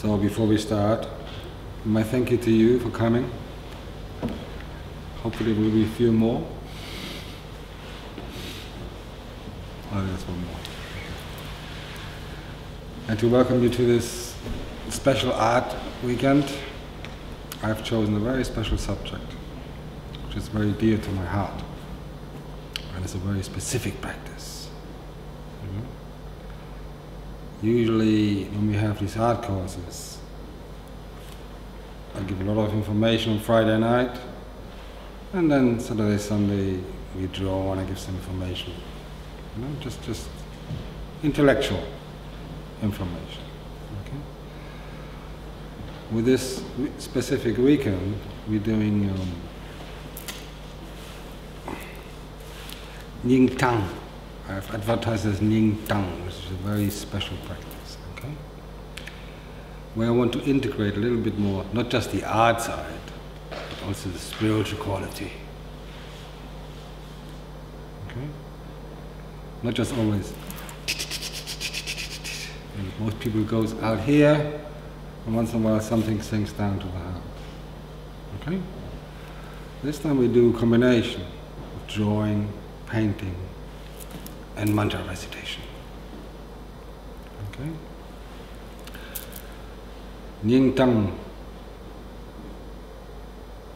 So before we start, my thank you to you for coming. Hopefully there will be a few more. Oh, there's one more. And to welcome you to this special art weekend, I've chosen a very special subject, which is very dear to my heart. And it's a very specific practice. Usually when we have these art courses, I give a lot of information on Friday night, and then Saturday, Sunday we draw and I give some information. Just intellectual information. Okay? With this specific weekend, we're doing Nying Tang. I've advertised as Nying Tang, which is a very special practice. Okay? Where I want to integrate a little bit more, not just the art side, but also the spiritual quality. Okay? Not just always. And most people goes out here, and once in a while something sinks down to the heart. Okay? This time we do a combination of drawing, painting, and mantra recitation. Okay? Nying Tang,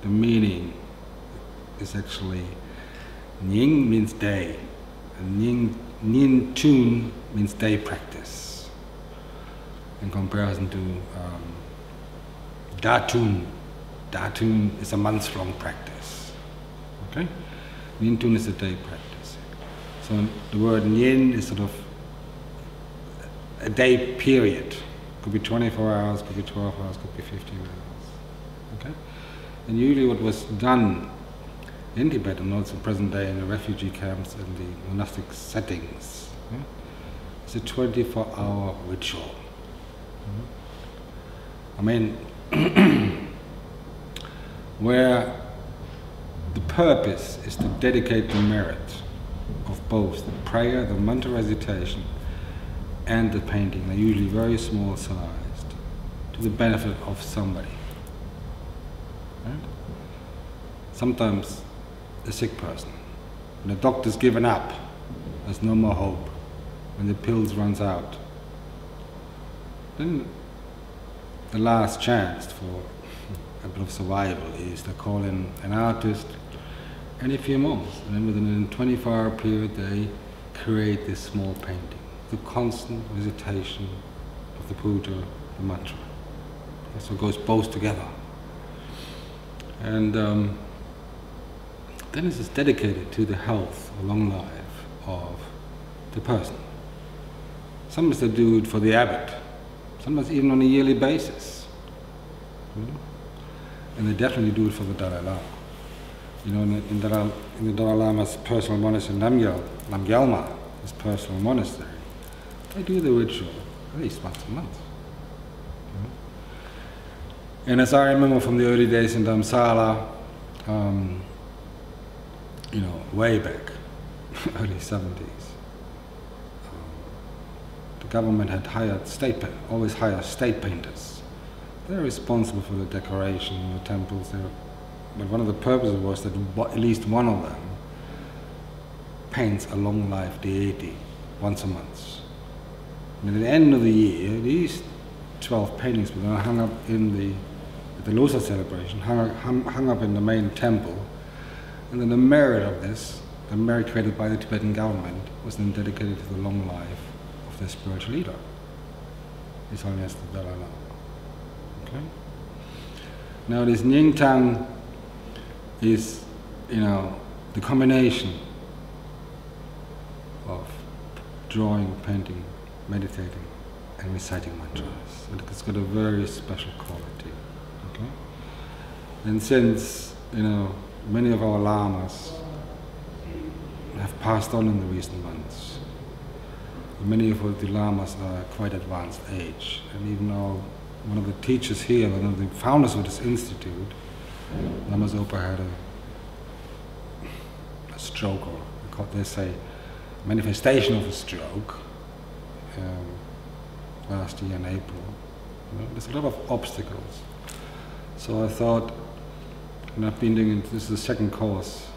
the meaning is actually Nying means day, and Nin Tun means day practice. In comparison to Datun. Datun is a month-long practice. Okay? Nin Tun is a day practice. So the word Nyin is sort of a day period. Could be 24 hours, could be 12 hours, could be 15 hours. Okay? And usually what was done in Tibet and also present day in the refugee camps and the monastic settings, it's a 24-hour ritual. I mean, where the purpose is to dedicate the merit of both the prayer, the mantra recitation, and the painting. They're usually very small sized, to the benefit of somebody. Right? Sometimes a sick person. When the doctor's given up, there's no more hope. When the pills runs out, then the last chance for a bit of survival is to call in an artist and a few monks. And then within a 24-hour period they create this small painting. The constant recitation of the puja, the mantra. So it goes both together. And then it is dedicated to the health or long life of the person. Sometimes they do it for the abbot, sometimes even on a yearly basis. And they definitely do it for the Dalai Lama. You know, in the Dalai Lama's personal monastery, Namgyalma, his personal monastery, they do the ritual at least once a month. And as I remember from the early days in Dharamsala, you know, way back, early 70s, the government had always hired state painters. They're responsible for the decoration in the temples. But one of the purposes was that at least one of them paints a long life deity once a month. And at the end of the year, these 12 paintings were hung up in at the Lhasa celebration, hung up in the main temple. And then the merit of this, the merit created by the Tibetan government, was then dedicated to the long life of their spiritual leader, His Holiness the Dalai Lama. Okay? Now this Nying Tang is, you know, the combination of drawing, painting, meditating, and reciting mantras. And it's got a very special quality. Okay? And since, you know, many of our lamas have passed on in the recent months, many of the lamas are quite advanced age, and even though one of the teachers here, one of the founders of this institute, Lama Zopa, had a stroke, or they say manifestation of a stroke last year in April. You know, there's a lot of obstacles. So I thought, and I've been doing, this is the second course,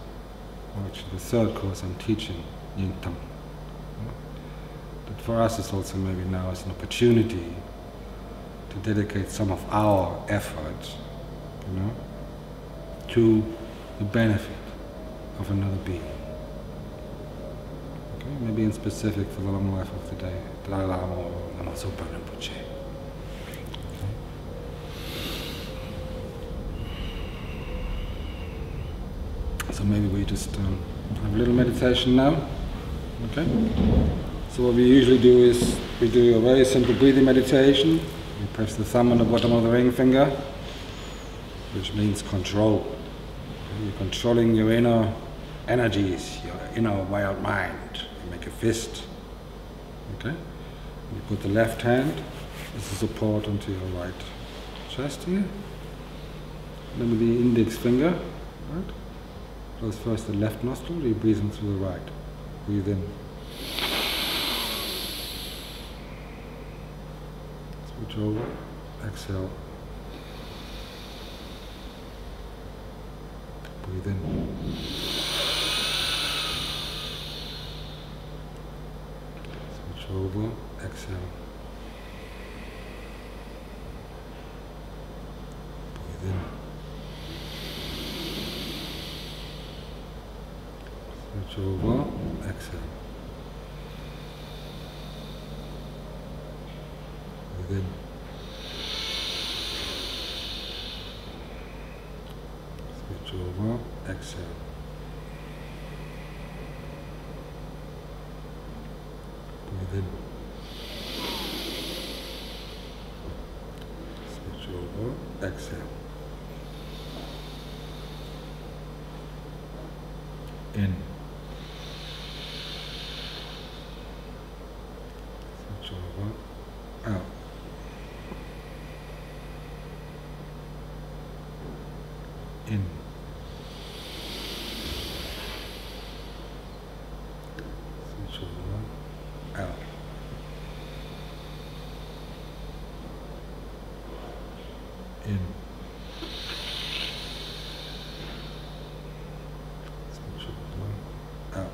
or actually the third course I'm teaching, Yin Tam. That for us it's also maybe now is an opportunity to dedicate some of our effort, you know, to the benefit of another being. Okay, maybe in specific for the long life of the Dalai Lama or Lama Zopa Rinpoche. So maybe we just have a little meditation now. Okay. So what we usually do is we do a very simple breathing meditation. We press the thumb on the bottom of the ring finger, which means control. You're controlling your inner energies, your inner wild mind. You make a fist. Okay? You put the left hand as a support onto your right chest here. And then with the index finger, right? Close first the left nostril, you breathe in through the right. Breathe in. Switch over, exhale. Breathe in. Switch over, exhale. Breathe in. Switch over, exhale. Breathe in. Switch over, exhale. Breathe in. Switch over, exhale. In. Switch over, out. In. Switch over, out. In. Switch over, out.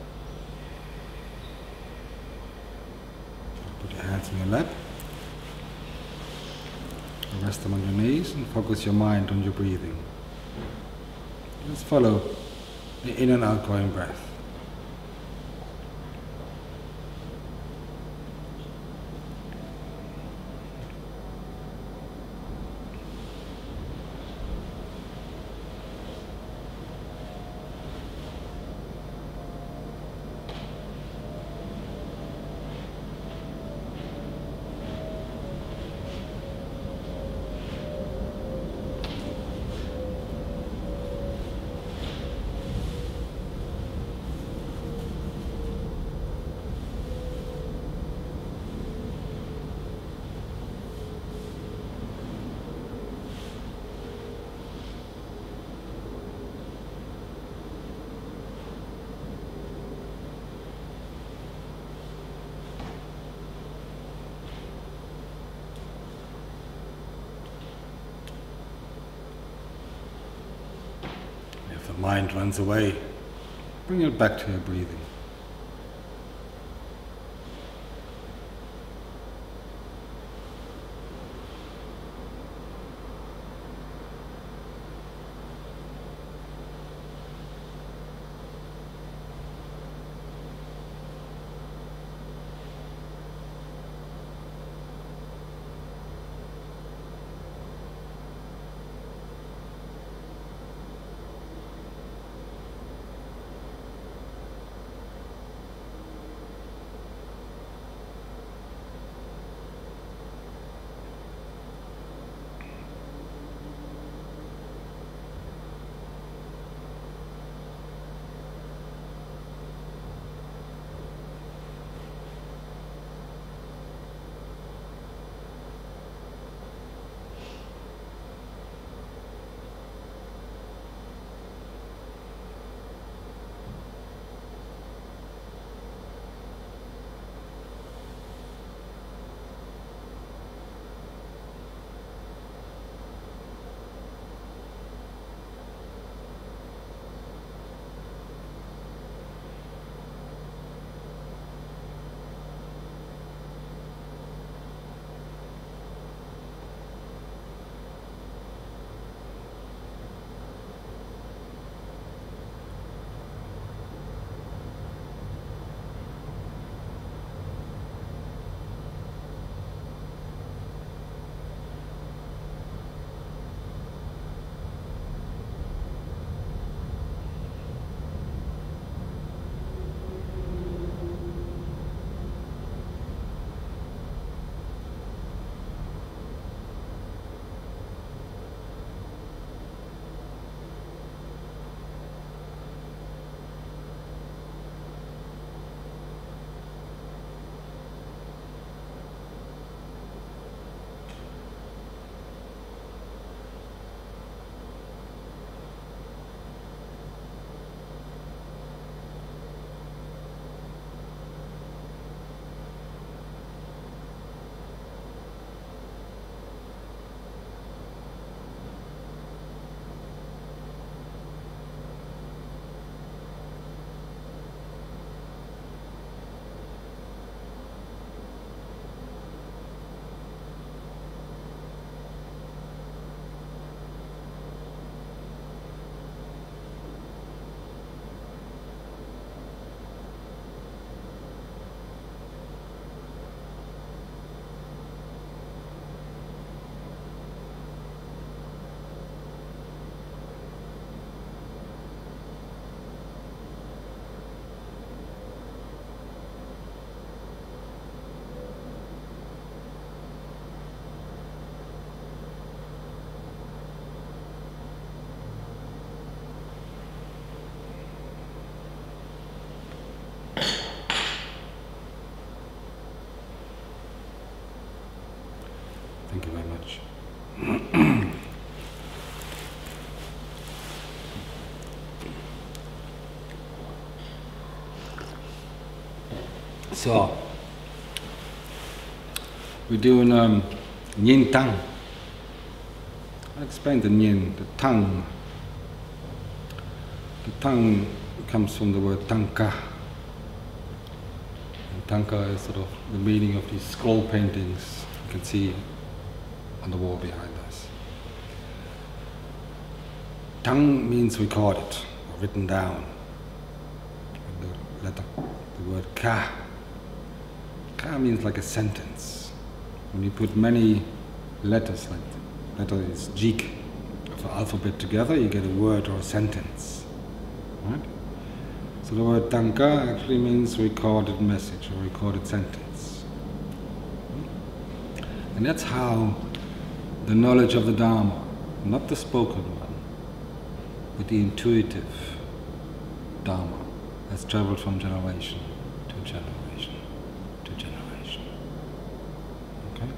Put your hands in your lap. Rest them on your knees and focus your mind on your breathing. Just follow the in and outgoing breath. If the mind runs away, bring it back to your breathing. Thank you very much. So, we're doing Nyin Tang. I'll explain the Nyin, the tongue. The tongue comes from the word thangka. And thangka is sort of the meaning of these scroll paintings you can see on the wall behind us. Tang means recorded or written down. And the letter, the word ka. Ka means like a sentence. When you put many letters, like the letter is jik of the alphabet together, you get a word or a sentence. Right? So the word thangka actually means recorded message or recorded sentence. And that's how the knowledge of the Dharma, not the spoken one, but the intuitive Dharma, has traveled from generation to generation to generation. Okay?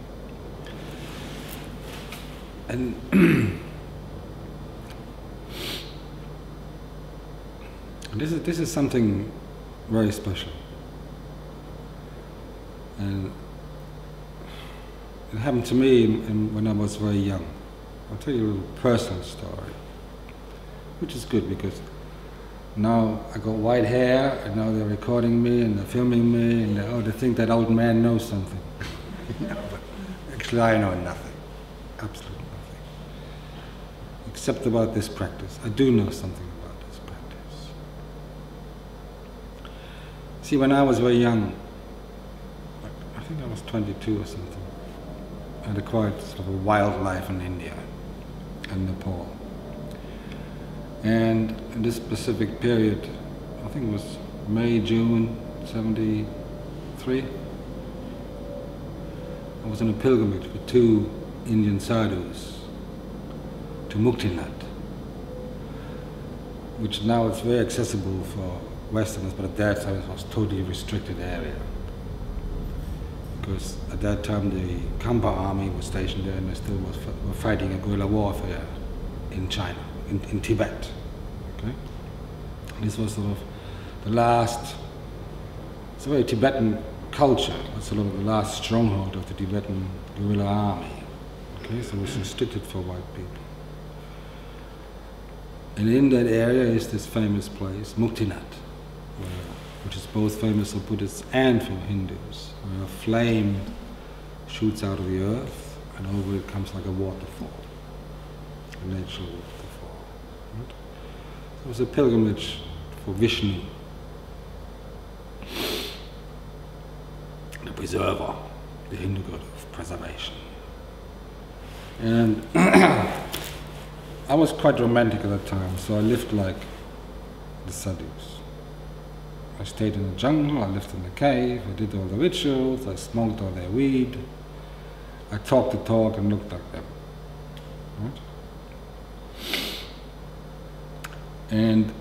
And this is something very special. And it happened to me when I was very young. I'll tell you a little personal story, which is good because now I got white hair and now they're recording me and they're filming me and they think that old man knows something. But actually I know nothing, absolutely nothing, except about this practice. I do know something about this practice. See, when I was very young, I think I was 22 or something, I had a quite sort of a wild life in India and Nepal. And in this specific period, I think it was May, June 73, I was on a pilgrimage with two Indian sadhus to Muktinath, which now is very accessible for Westerners, but at that time it was a totally restricted area. Because at that time the Khampa army was stationed there and they still were fighting a guerrilla warfare in China, in Tibet. Okay? And this was sort of the last, it's a very Tibetan culture, it's sort of the last stronghold of the Tibetan guerrilla army. Okay? So it was restricted for white people. And in that area is this famous place, Muktinath, which is both famous for Buddhists and for Hindus, where a flame shoots out of the earth and over it comes like a waterfall, a natural waterfall. Right? So it was a pilgrimage for Vishnu, the preserver, the Hindu god of preservation. And I was quite romantic at that time, so I lived like the sadhus. I stayed in the jungle, I lived in the cave, I did all the rituals, I smoked all their weed, I talked the talk and looked like them. Right? And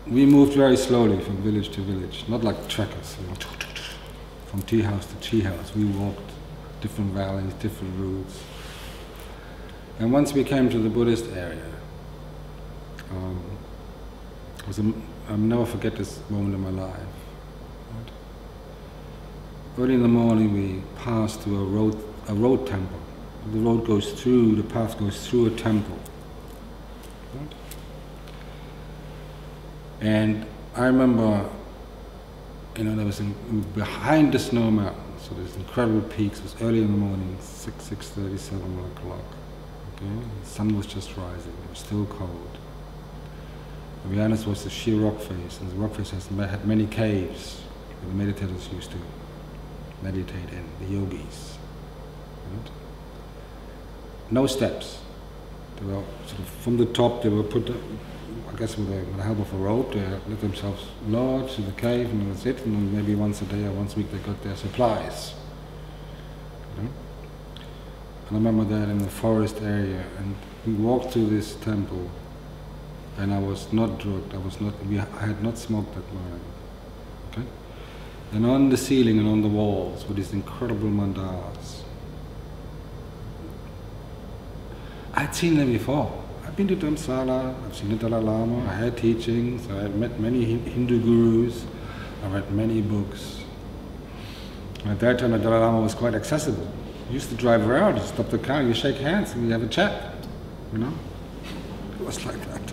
we moved very slowly from village to village, not like trekkers, you know, from tea house to tea house. We walked different valleys, different routes. And once we came to the Buddhist area, I'll never forget this moment in my life. Right? Early in the morning we passed through a road temple. The road goes through, the path goes through a temple. Right? And I remember, you know, there was behind the snow mountains, so there's incredible peaks. It was early in the morning, 6:30, 7 o'clock. Okay? The sun was just rising, it was still cold. The Viharas was the sheer rock face, and the rock face had many caves where the meditators used to meditate in, the yogis. Right? No steps. They were sort of from the top, they were put, I guess with the help of a rope, they let themselves lower to the cave, and that's it, and then maybe once a day or once a week they got their supplies. Right? And I remember that in the forest area, and we walked through this temple, and I was not drugged, I had not smoked that morning. Okay? And on the ceiling and on the walls were these incredible mandalas. I'd seen them before. I've been to Dharamsala, I've seen the Dalai Lama, I had teachings, I had met many Hindu gurus, I read many books. And at that time the Dalai Lama was quite accessible. You used to drive around, you stop the car, you shake hands and you have a chat, you know? It was like that.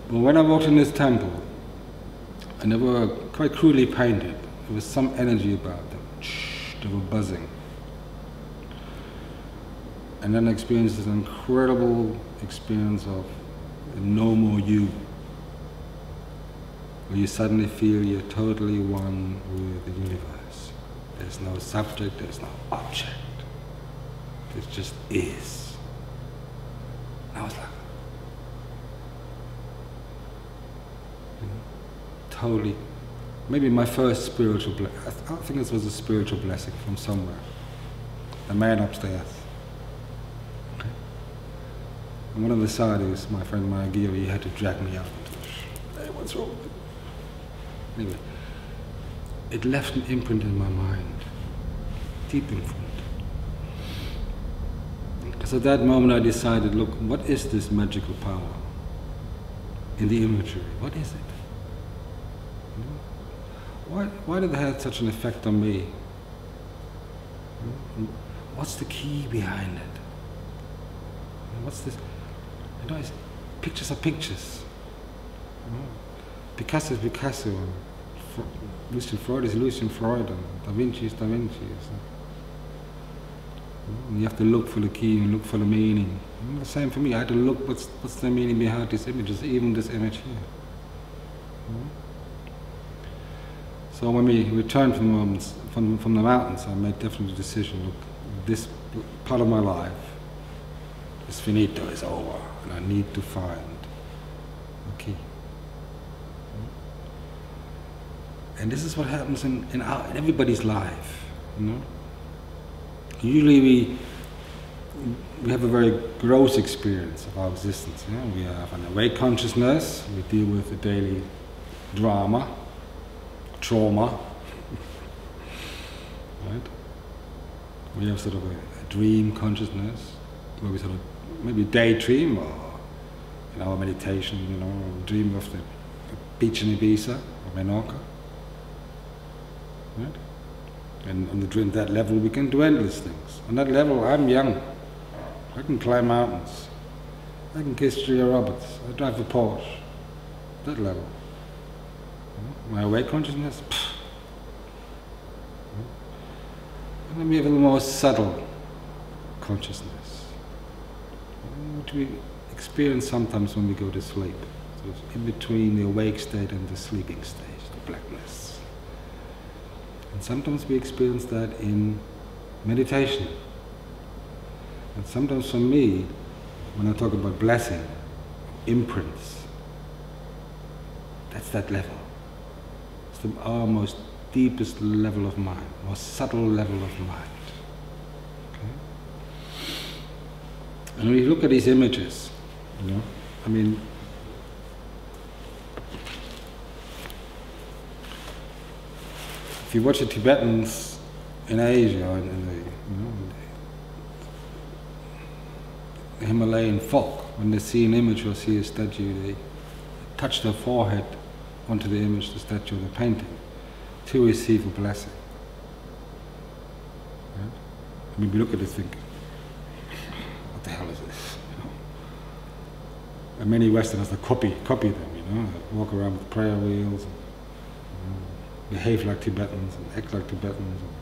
But when I walked in this temple, and they were quite crudely painted, there was some energy about them. They were buzzing. And then I experienced this incredible experience of no more you, where you suddenly feel you're totally one with the universe. There's no subject, there's no object. It just is. And I was like, totally, maybe my first spiritual blessing. I think this was a spiritual blessing from somewhere. The man upstairs. Okay. And one of the sadhus, my friend Mayagiri, he had to drag me out. Hey, what's wrong with it? Anyway, it left an imprint in my mind, deep imprint. Because at that moment I decided, look, what is this magical power in the imagery? What is it? Why did it have such an effect on me? What's the key behind it? What's this? You know, pictures are pictures. Picasso is Picasso. Lucian Freud is Lucian Freud. And Da Vinci is Da Vinci. And you have to look for the key and look for the meaning. And the same for me. I had to look what's the meaning behind these images, even this image here. So when we returned from the mountains, I made definitely the decision, look, this part of my life is finito, is over, and I need to find a key. And this is what happens in everybody's life, you know. Usually we have a very gross experience of our existence. You know? We have an awake consciousness, we deal with the daily drama, trauma, right? We have sort of a dream consciousness, where we sort of maybe daydream or in our meditation, you know, dream of the beach in Ibiza or Menorca, right? And on that level we can do endless things. On that level I'm young, I can climb mountains, I can kiss Julia Roberts, I drive a Porsche, that level. My awake consciousness, and then we have a little more subtle consciousness, which we experience sometimes when we go to sleep. So it's in between the awake state and the sleeping stage, the blackness. And sometimes we experience that in meditation. And sometimes for me, when I talk about blessing, imprints, that's that level. Our most deepest level of mind, most subtle level of mind. Okay? And when you look at these images, you know, I mean, if you watch the Tibetans in Asia, in the Himalayan folk, when they see an image or see a statue, they touch their forehead onto the image, the statue, the painting, to receive a blessing. Right? I mean, we look at it thinking, what the hell is this? You know? And many Westerners that copy them, you know, they walk around with prayer wheels, and, behave like Tibetans, and act like Tibetans, and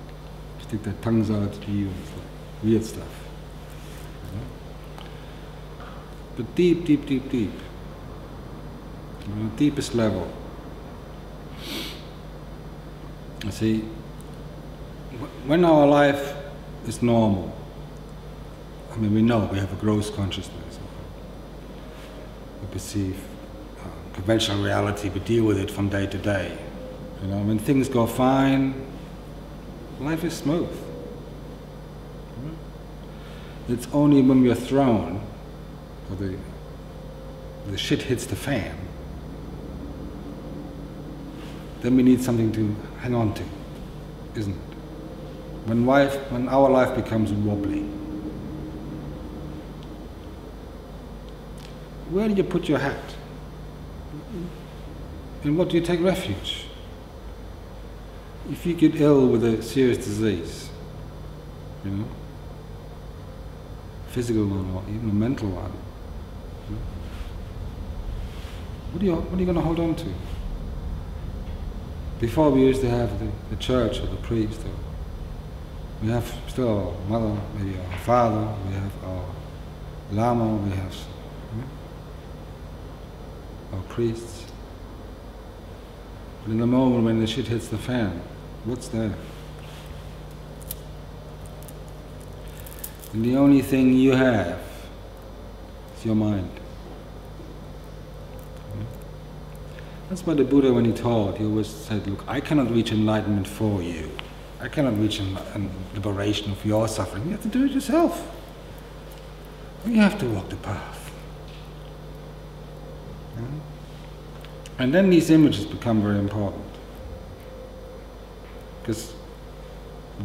stick their tongues out to you, and it's like weird stuff. You know? But deep, deep, deep, deep, on the deepest level, I see, when our life is normal, I mean, we know we have a gross consciousness. We perceive conventional reality, we deal with it from day to day. You know, when things go fine, life is smooth. It's only when we're thrown, or the shit hits the fan, then we need something to hang on to, isn't it? When our life becomes wobbly, where do you put your hat? In what do you take refuge? If you get ill with a serious disease, physical one or even a mental one, what are you going to hold on to? Before we used to have the church or the priest, or we have still our mother, maybe our father, we have our Lama, we have our priests. But in the moment when the shit hits the fan, what's there? And the only thing you have is your mind. That's why the Buddha, when he taught, he always said, look, I cannot reach enlightenment for you. I cannot reach liberation of your suffering. You have to do it yourself. You have to walk the path. And then these images become very important. Because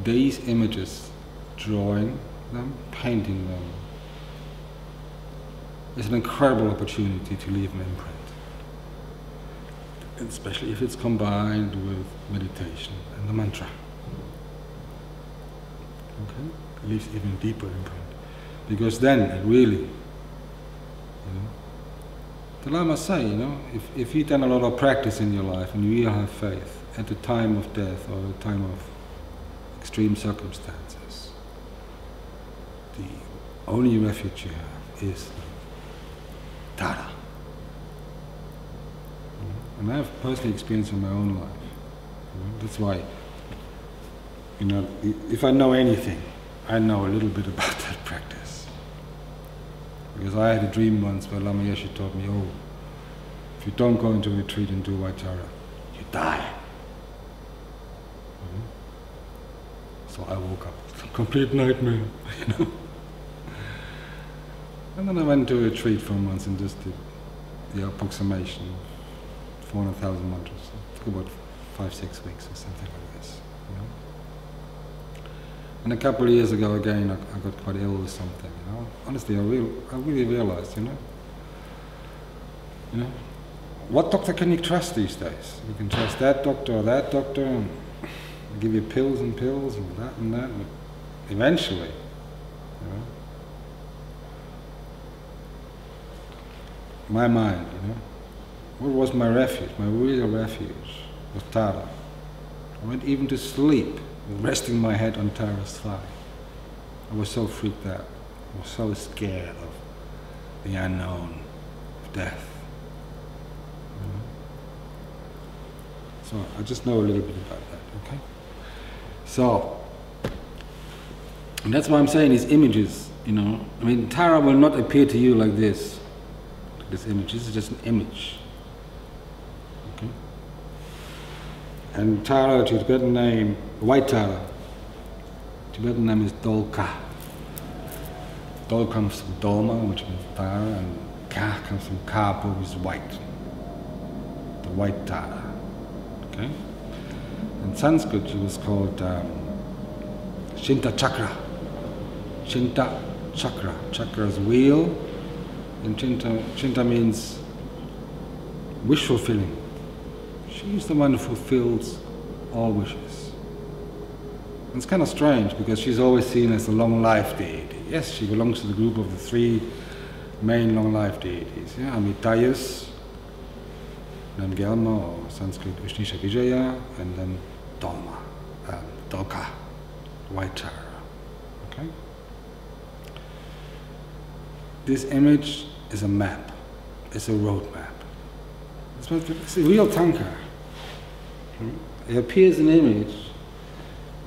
these images, drawing them, painting them, is an incredible opportunity to leave an imprint. Especially if it's combined with meditation and the mantra. Okay? It leaves even deeper imprint. Because then it really, the Lamas say, if you've done a lot of practice in your life and you really have faith, at the time of death or the time of extreme circumstances, the only refuge you have is Tara. And I have personally experienced in my own life. That's why, if I know anything, I know a little bit about that practice. Because I had a dream once where Lama Yeshe told me, if you don't go into retreat and do Vaitara, you die. So I woke up, it's a complete nightmare, And then I went to a retreat for months and just did the approximation. 400,000 mantras. It took about 5-6 weeks or something like this. And a couple of years ago again, I got quite ill with something. Honestly, I really realized, what doctor can you trust these days? You can trust that doctor or that doctor, and they give you pills and that and that. But eventually, my mind, what was my refuge? My real refuge was Tara. I went even to sleep, resting my head on Tara's thigh. I was so freaked out. I was so scared of the unknown, of death. So I just know a little bit about that, okay? So, and that's why I'm saying these images, Tara will not appear to you like this. This image, this is just an image. Okay? And Tara, Tibetan name, white Tara, Tibetan name is Dolka. Dol comes from Dolma, which means Tara, and Ka comes from Kapo, which is white. The white Tara. Okay? In Sanskrit, it was called Shinta Chakra. Shinta Chakra. Chakra is wheel, and Shinta means wish fulfilling. She's the one who fulfills all wishes. And it's kind of strange because she's always seen as a long life deity. Yes, she belongs to the group of the 3 main long life deities. Amitayus, Namgyalma, or Sanskrit Ushnisha Vijaya, and then Dolma, Dolka, white Tara. Okay? This image is a map. It's a road map. It's a real thangka. It appears in image,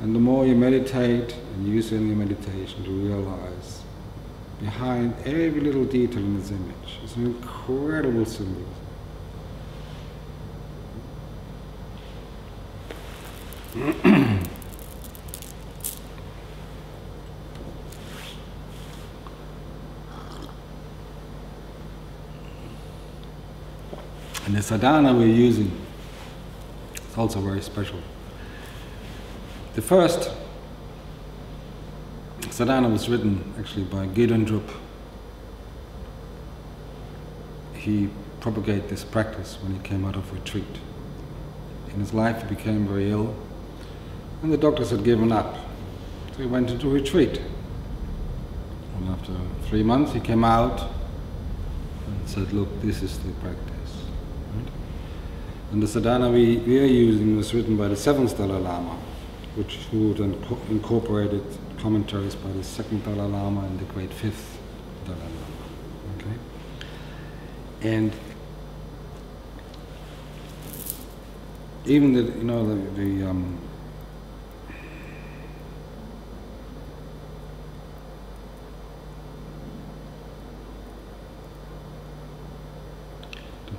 and the more you meditate and use it in your meditation to realize behind every little detail in this image is an incredible symbolism. And the sadhana we're using It's also very special. The first sadhana was written actually by Gedendrup. He propagated this practice when he came out of retreat. In his life he became very ill, and the doctors had given up. So he went into retreat. And after 3 months he came out and said, look, this is the practice. Right? And the sadhana we are using was written by the 7th Dalai Lama, who then incorporated commentaries by the 2nd Dalai Lama and the great 5th Dalai Lama. Okay? And even the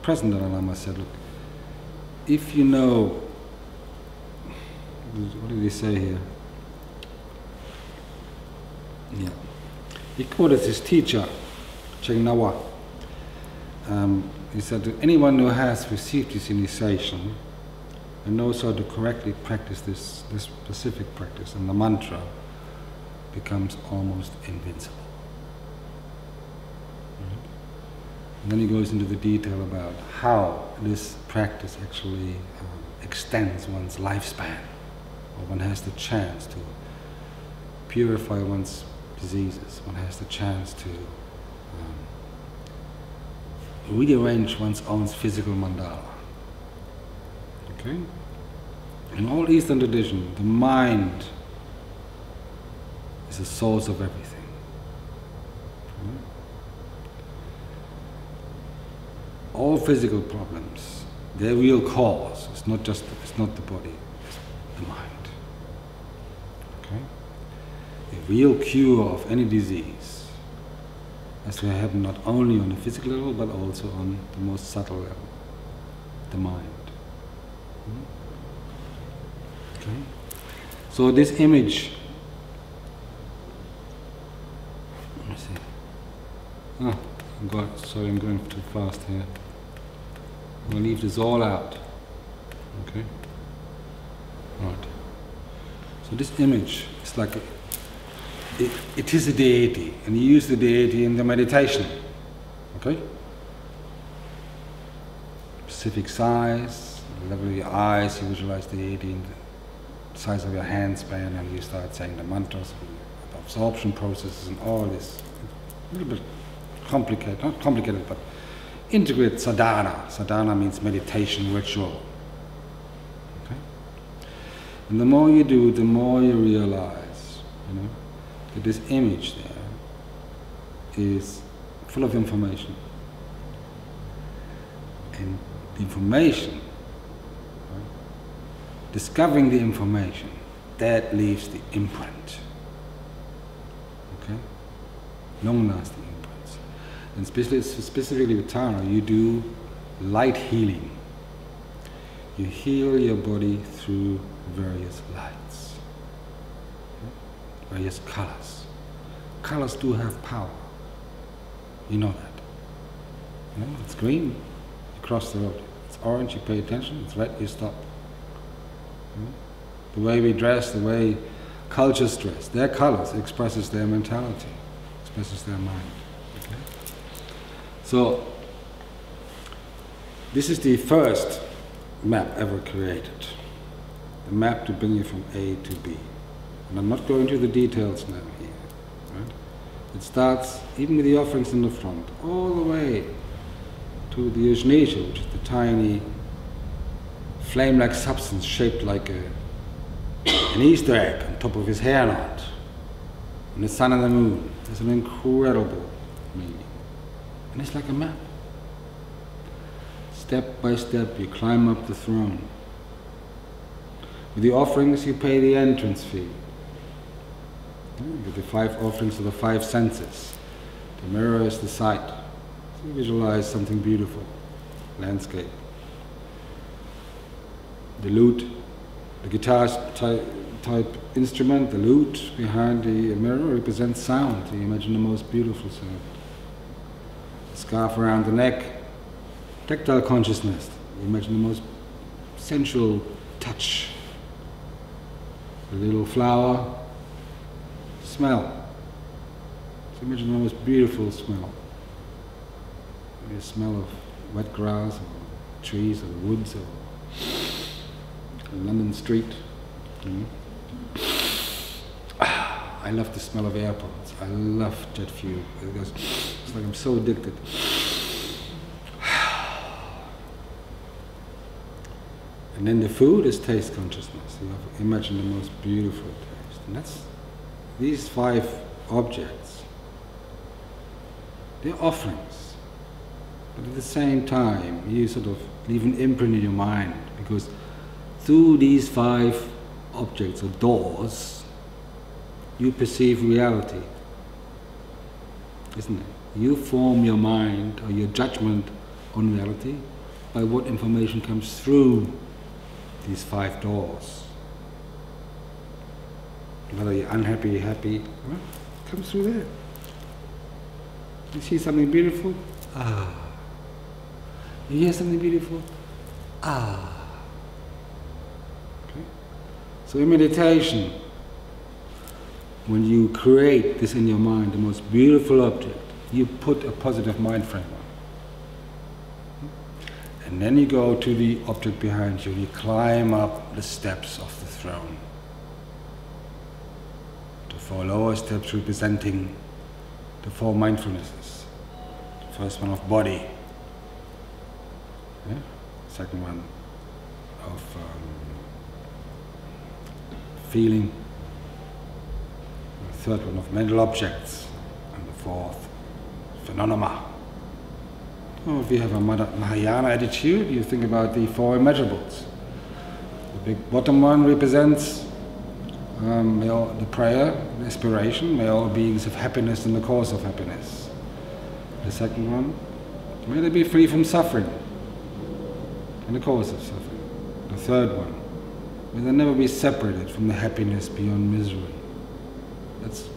present Dalai Lama said, look, if you know, what did he say here? Yeah. He quoted his teacher, Cheng Nawa. He said, anyone who has received this initiation and knows how to correctly practice this specific practice, and the mantra becomes almost invincible. Right? And then he goes into the detail about how this practice actually extends one's lifespan, or one has the chance to purify one's diseases, one has the chance to rearrange one's own physical mandala. Okay? In all Eastern tradition, the mind is the source of everything. Okay? All physical problems, their real cause is not the body, it's the mind. Okay? The real cure of any disease has to happen not only on the physical level, but also on the most subtle level, the mind. Okay? So this image, let me see. Oh, sorry, I'm going too fast here. I'm going to leave this all out. Okay? Right. So this image is like it is a deity, and you use the deity in the meditation. Okay? Specific size, the level of your eyes, you visualize the deity in the size of your hand span, and you start saying the mantras, the absorption processes, and all this. A little bit complicated, not complicated, but integrate sadhana. Sadhana means meditation, ritual. Okay? And the more you do, the more you realize, that this image there is full of information. And the information, right, discovering the information, that leaves the imprint. Okay? Long-lasting imprints. And specifically with Tara, you do light healing. You heal your body through various lights. Various colors. Colors do have power. You know that. It's green, you cross the road. It's orange, you pay attention. It's red, you stop. The way we dress, the way cultures dress, their colors expresses their mentality, expresses their mind. Okay? So, this is the first map ever created. The map to bring you from A to B. And I'm not going into the details now here. Right? It starts even with the offerings in the front, all the way to the Yajnesha, which is the tiny flame-like substance shaped like an Easter egg on top of his hair knot. And the sun and the moon. There's an incredible meaning. And it's like a map. Step by step you climb up the throne. With the offerings you pay the entrance fee. With the 5 offerings of the 5 senses. The mirror is the sight. So you visualize something beautiful, landscape. The lute, the guitar type instrument, the lute behind the mirror represents sound. You imagine the most beautiful sound. The scarf around the neck, tactile consciousness. You imagine the most sensual touch. A little flower, smell. So imagine the most beautiful smell. Maybe a smell of wet grass, or trees, or woods, or a London street. I love the smell of airports. I love jet fuel. It's like I'm so addicted. And then the food is taste consciousness. You have to imagine the most beautiful taste. And that's these 5 objects. They're offerings. But at the same time, you sort of leave an imprint in your mind, because through these 5 objects or doors, you perceive reality, isn't it? You form your mind or your judgment on reality by what information comes through these 5 doors. Whether you're unhappy, happy, well, it comes through there. You see something beautiful? Ah. You hear something beautiful? Ah. Okay. So in meditation, when you create this in your mind, the most beautiful object, you put a positive mind frame on. And then you go to the object behind you, you climb up the steps of the throne. The 4 lower steps representing the 4 mindfulnesses. The first one of body. Yeah? Second one of feeling. The third one of mental objects. And the 4th, phenomena. Oh, if you have a Mahayana attitude, you think about the 4 immeasurables. The big bottom one represents the prayer, the aspiration, may all beings have happiness in the cause of happiness. The second one, may they be free from suffering in the cause of suffering. The third one, may they never be separated from the happiness beyond misery. That's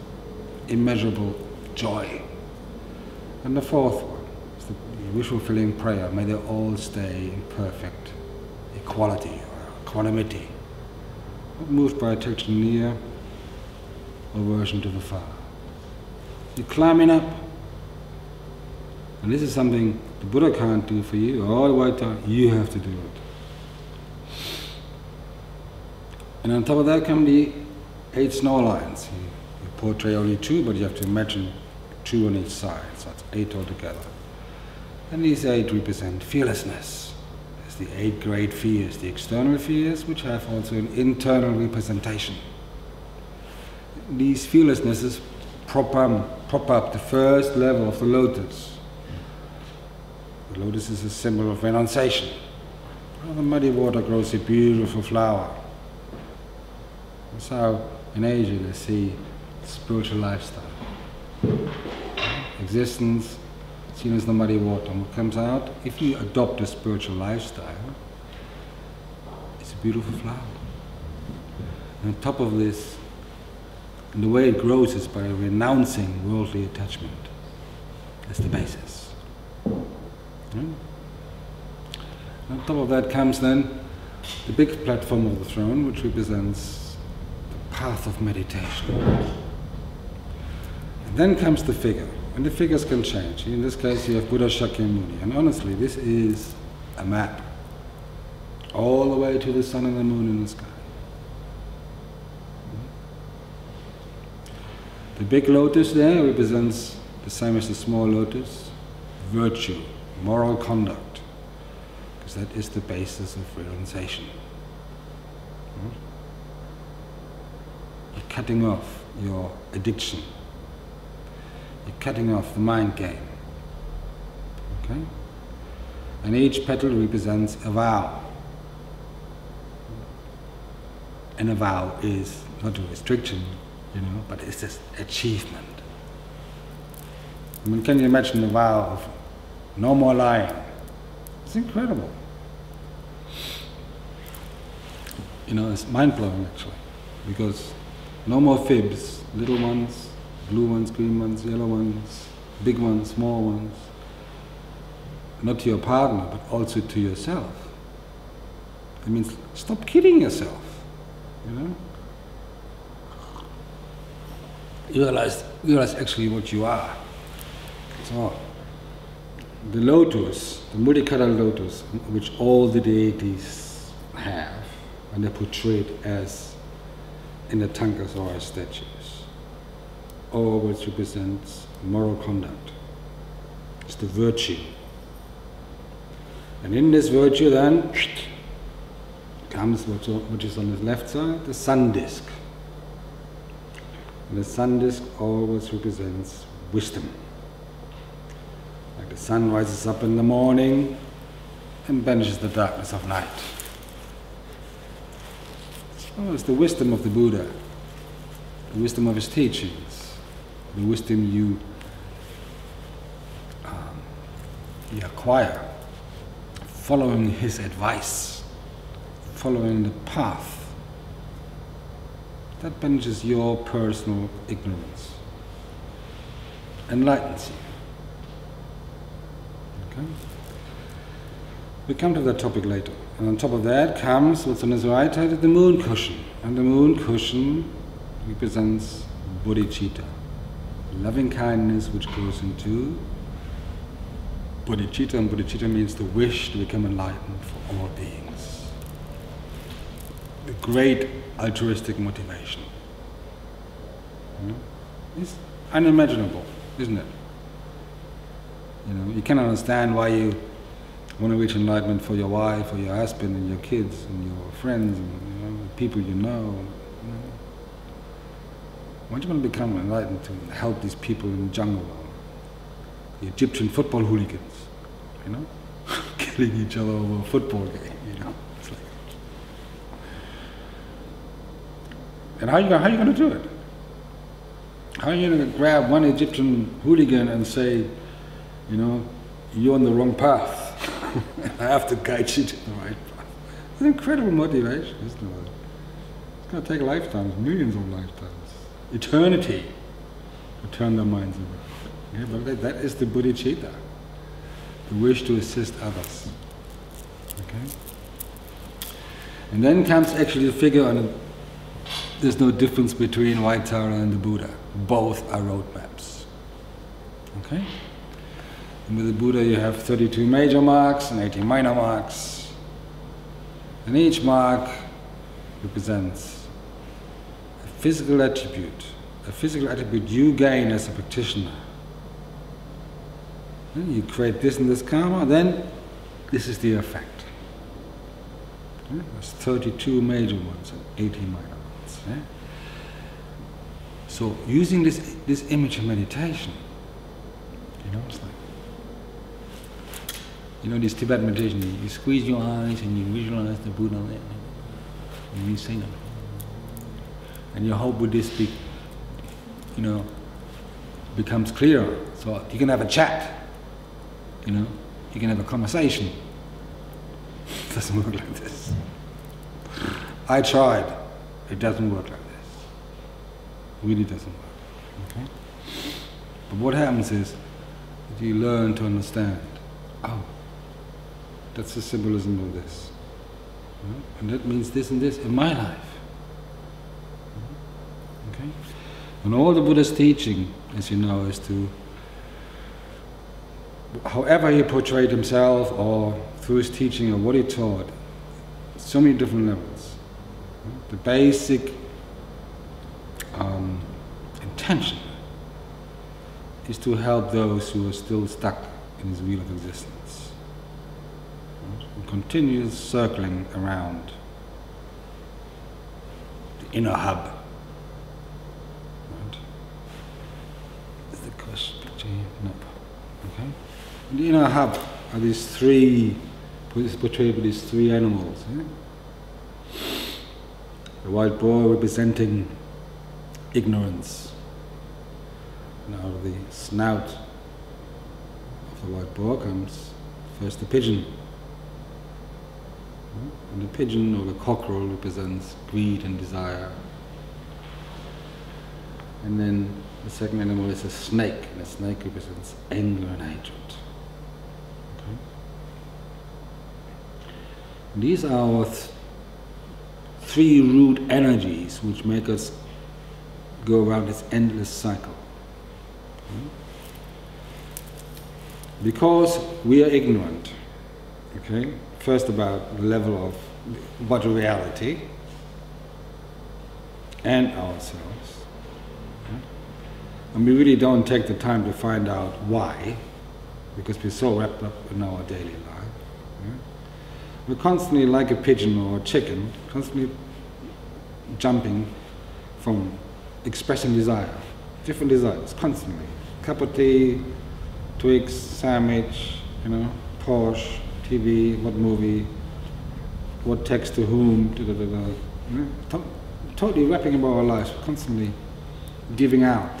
immeasurable joy. And the 4th one, wish-fulfilling prayer, may they all stay in perfect equality or equanimity, not moved by attraction near or aversion to the far. You're climbing up, and this is something the Buddha can't do for you all the way down. You have to do it. And on top of that come the 8 snow lines. You portray only 2, but you have to imagine 2 on each side, so it's 8 altogether. And these 8 represent fearlessness. There's the 8 great fears, the external fears, which have also an internal representation. These fearlessnesses prop up the first level of the lotus. The lotus is a symbol of renunciation. Out of the muddy water grows a beautiful flower. That's how in Asia they see spiritual lifestyle. Existence seen as the muddy water. And what comes out, if you adopt a spiritual lifestyle, it's a beautiful flower. And on top of this, and the way it grows is by renouncing worldly attachment. That's the basis. On top of that comes then the big platform of the throne, which represents the path of meditation. And then comes the figure. And the figures can change. In this case, you have Buddha Shakyamuni. And honestly, this is a map. All the way to the sun and the moon in the sky. The big lotus there represents the same as the small lotus, virtue, moral conduct. Because that is the basis of realization. You're cutting off your addiction. You're cutting off the mind game. Okay? And each petal represents a vow. And a vow is not a restriction, but it's just achievement. I mean, can you imagine a vow of no more lying? It's incredible. It's mind-blowing actually, because no more fibs, little ones, blue ones, green ones, yellow ones, big ones, small ones. Not to your partner, but also to yourself. It means stop kidding yourself, you know? Realize actually what you are. So, the lotus, the multicolored lotus, which all the deities have, and they're portrayed as in the thangkas or as statues, always represents moral conduct. It's the virtue. And in this virtue then comes what is on the left side, the sun disk. And the sun disk always represents wisdom. Like the sun rises up in the morning and banishes the darkness of night. Oh, it's the wisdom of the Buddha, the wisdom of his teachings, the wisdom you acquire following his advice, following the path that banishes your personal ignorance, enlightens you. Okay? We come to that topic later. And on top of that comes what's on his right hand, the moon cushion. And the moon cushion represents bodhicitta, loving kindness which goes into bodhicitta, and bodhicitta means the wish to become enlightened for all beings. The great altruistic motivation. You know? It's unimaginable, isn't it? You know, you can understand why you want to reach enlightenment for your wife, or your husband, and your kids, and your friends, and you know, people you know. Why do you want to become enlightened to help these people in the jungle, the Egyptian football hooligans, you know, killing each other over a football game, you know? It's like, and how are you going to do it? How are you going to grab one Egyptian hooligan and say, you know, you're on the wrong path? I have to guide you to the right path. It's an incredible motivation, isn't it? It's going to take lifetimes, millions of lifetimes, eternity to turn their minds around. Yeah, but that is the bodhicitta, the wish to assist others. Okay? And then comes actually the figure on there's no difference between White Tara and the Buddha. Both are roadmaps. Okay? And with the Buddha you have 32 major marks and 18 minor marks. And each mark represents a physical attribute you gain as a practitioner. And you create this and this karma, then this is the effect. Yeah? There's 32 major ones and 18 minor ones. Yeah? So using this image of meditation, you know, it's like, you know, this Tibetan meditation, you squeeze your eyes and you visualize the Buddha there, and you sing it. And your whole Buddhistic, you know, becomes clearer. So you can have a chat, you know, you can have a conversation. It doesn't work like this. I tried, it doesn't work like this. It really doesn't work. Okay? But what happens is that you learn to understand, oh, that's the symbolism of this. You know? And that means this and this in my life. Okay? And all the Buddha's teaching, as you know, is to, however he portrayed himself or through his teaching or what he taught, so many different levels. The basic intention is to help those who are still stuck in this wheel of existence. And continues circling around the inner hub. Right? Is the question picture here? No. Okay? In the inner hub are these three, portrayed with these three animals. Yeah? The wild boar representing ignorance. And out of the snout of the wild boar comes first the pigeon. And the pigeon or the cockerel represents greed and desire. And then the second animal is a snake, and the snake represents anger and hatred. Okay? And these are our three root energies which make us go around this endless cycle. Because we are ignorant, okay, first about the level of what reality and ourselves, and we really don't take the time to find out why, because we're so wrapped up in our daily life. We're constantly like a pigeon or a chicken, constantly jumping from expressing desire, different desires, constantly. Cup of tea, Twix, sandwich, Porsche, TV, what movie, what text to whom, totally wrapping up our lives, constantly giving out.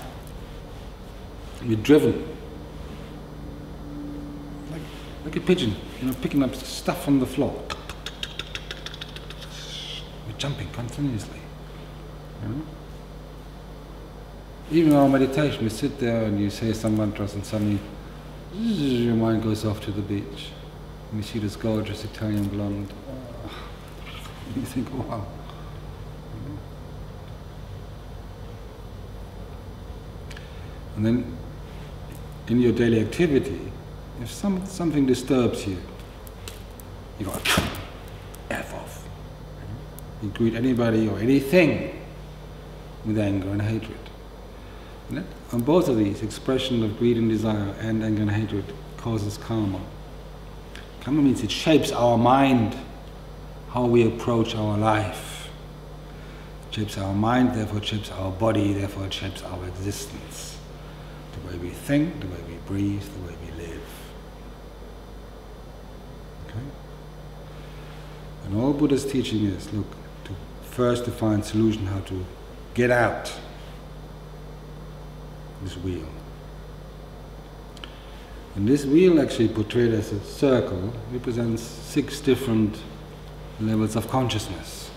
We're driven like a pigeon, picking up stuff from the floor. We're jumping continuously. Even in our meditation, we sit there and you say some mantras and suddenly your mind goes off to the beach. And you see this gorgeous Italian blonde. You think, wow. And then in your daily activity, if something disturbs you, you go, F off. You greet anybody or anything with anger and hatred. And on both of these, expression of greed and desire and anger and hatred causes karma. Karma means it shapes our mind, how we approach our life. It shapes our mind, therefore it shapes our body, therefore it shapes our existence. The way we think, the way we breathe, the way we live. Okay? And all Buddha's teaching is, look, to find solution how to get out this wheel. And this wheel, actually portrayed as a circle, represents 6 different levels of consciousness.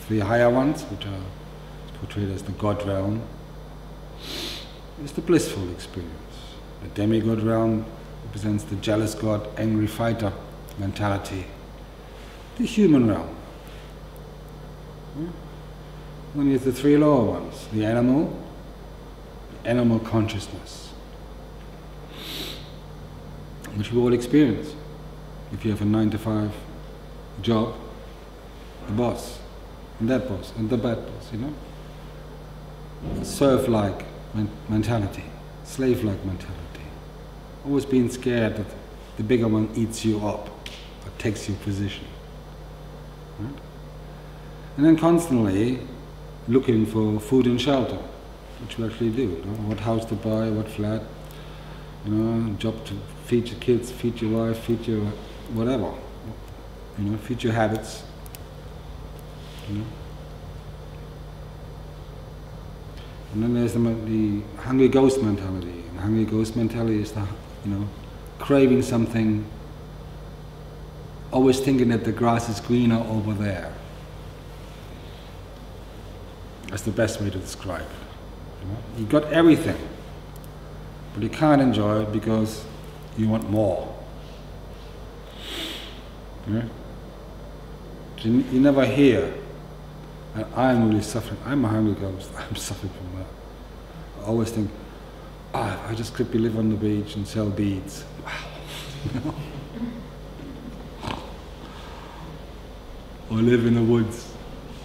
3 higher ones, which are portrayed as the God realm, is the blissful experience. The demigod realm represents the jealous god, angry fighter mentality. The human realm. Then you have the 3 lower ones, the animal consciousness, which we all experience. If you have a 9-to-5 job, the boss, and that boss, and the bad boss, serf-like mentality, slave-like mentality. Always being scared that the bigger one eats you up, or takes your position. Right? And then constantly looking for food and shelter, which we actually do. What house to buy, what flat, job to feed your kids, feed your wife, feed your whatever, feed your habits. And then there's the hungry ghost mentality. And hungry ghost mentality is the, craving something, always thinking that the grass is greener over there. That's the best way to describe it. You got everything, but you can't enjoy it because you want more. You never hear, I'm really suffering. I'm a hungry ghost. I'm suffering from that. I always think, I just could live on the beach and sell beads. Wow. Or live in the woods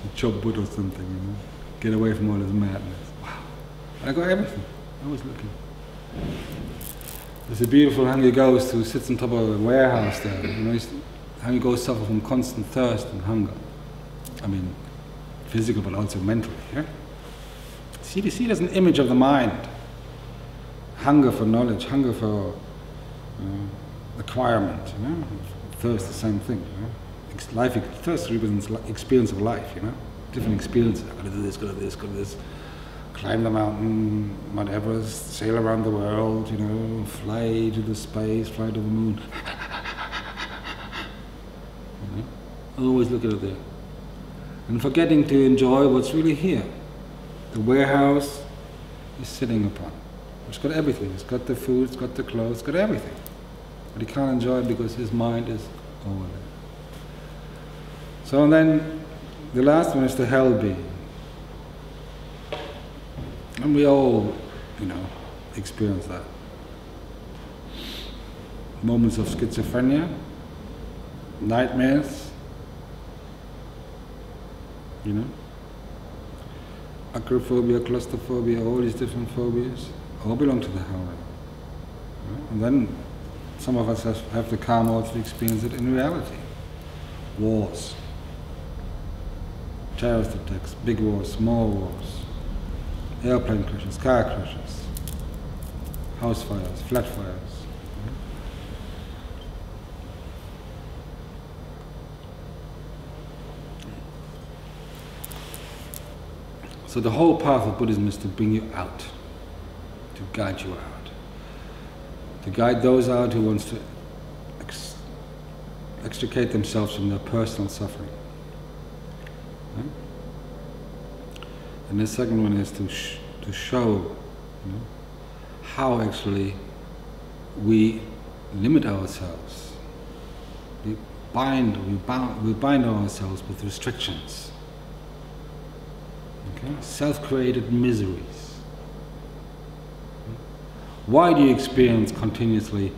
and chop wood or something. Get away from all this madness. Wow. I got everything. I was looking. There's a beautiful hungry ghost who sits on top of a warehouse there. Hungry ghosts suffer from constant thirst and hunger. I mean, physical but also mentally. Yeah? See it as an image of the mind. Hunger for knowledge, hunger for acquirement. Thirst, the same thing. Thirst represents experience of life. Different experiences. I've got to do this, got to do this, got to do this. Climb the mountain, Mount Everest, sail around the world. Fly to the space, fly to the moon. Always look at it there. And forgetting to enjoy what's really here. The warehouse is sitting upon. It's got everything. It's got the food, it's got the clothes, it's got everything. But he can't enjoy it because his mind is over there. So then, the last one is the hell being. And we all, experience that. Moments of schizophrenia, nightmares, acrophobia, claustrophobia, all these different phobias, all belong to the hell realm. And then some of us have the karma also to experience it in reality. Wars, terrorist attacks, big wars, small wars, airplane crashes, car crashes, house fires, flat fires. So the whole path of Buddhism is to bring you out, to guide you out, to guide those out who wants to extricate themselves from their personal suffering. Right? And the second one is to show how actually we limit ourselves. We bind ourselves with restrictions. Okay? Self-created miseries. Why do you experience continuously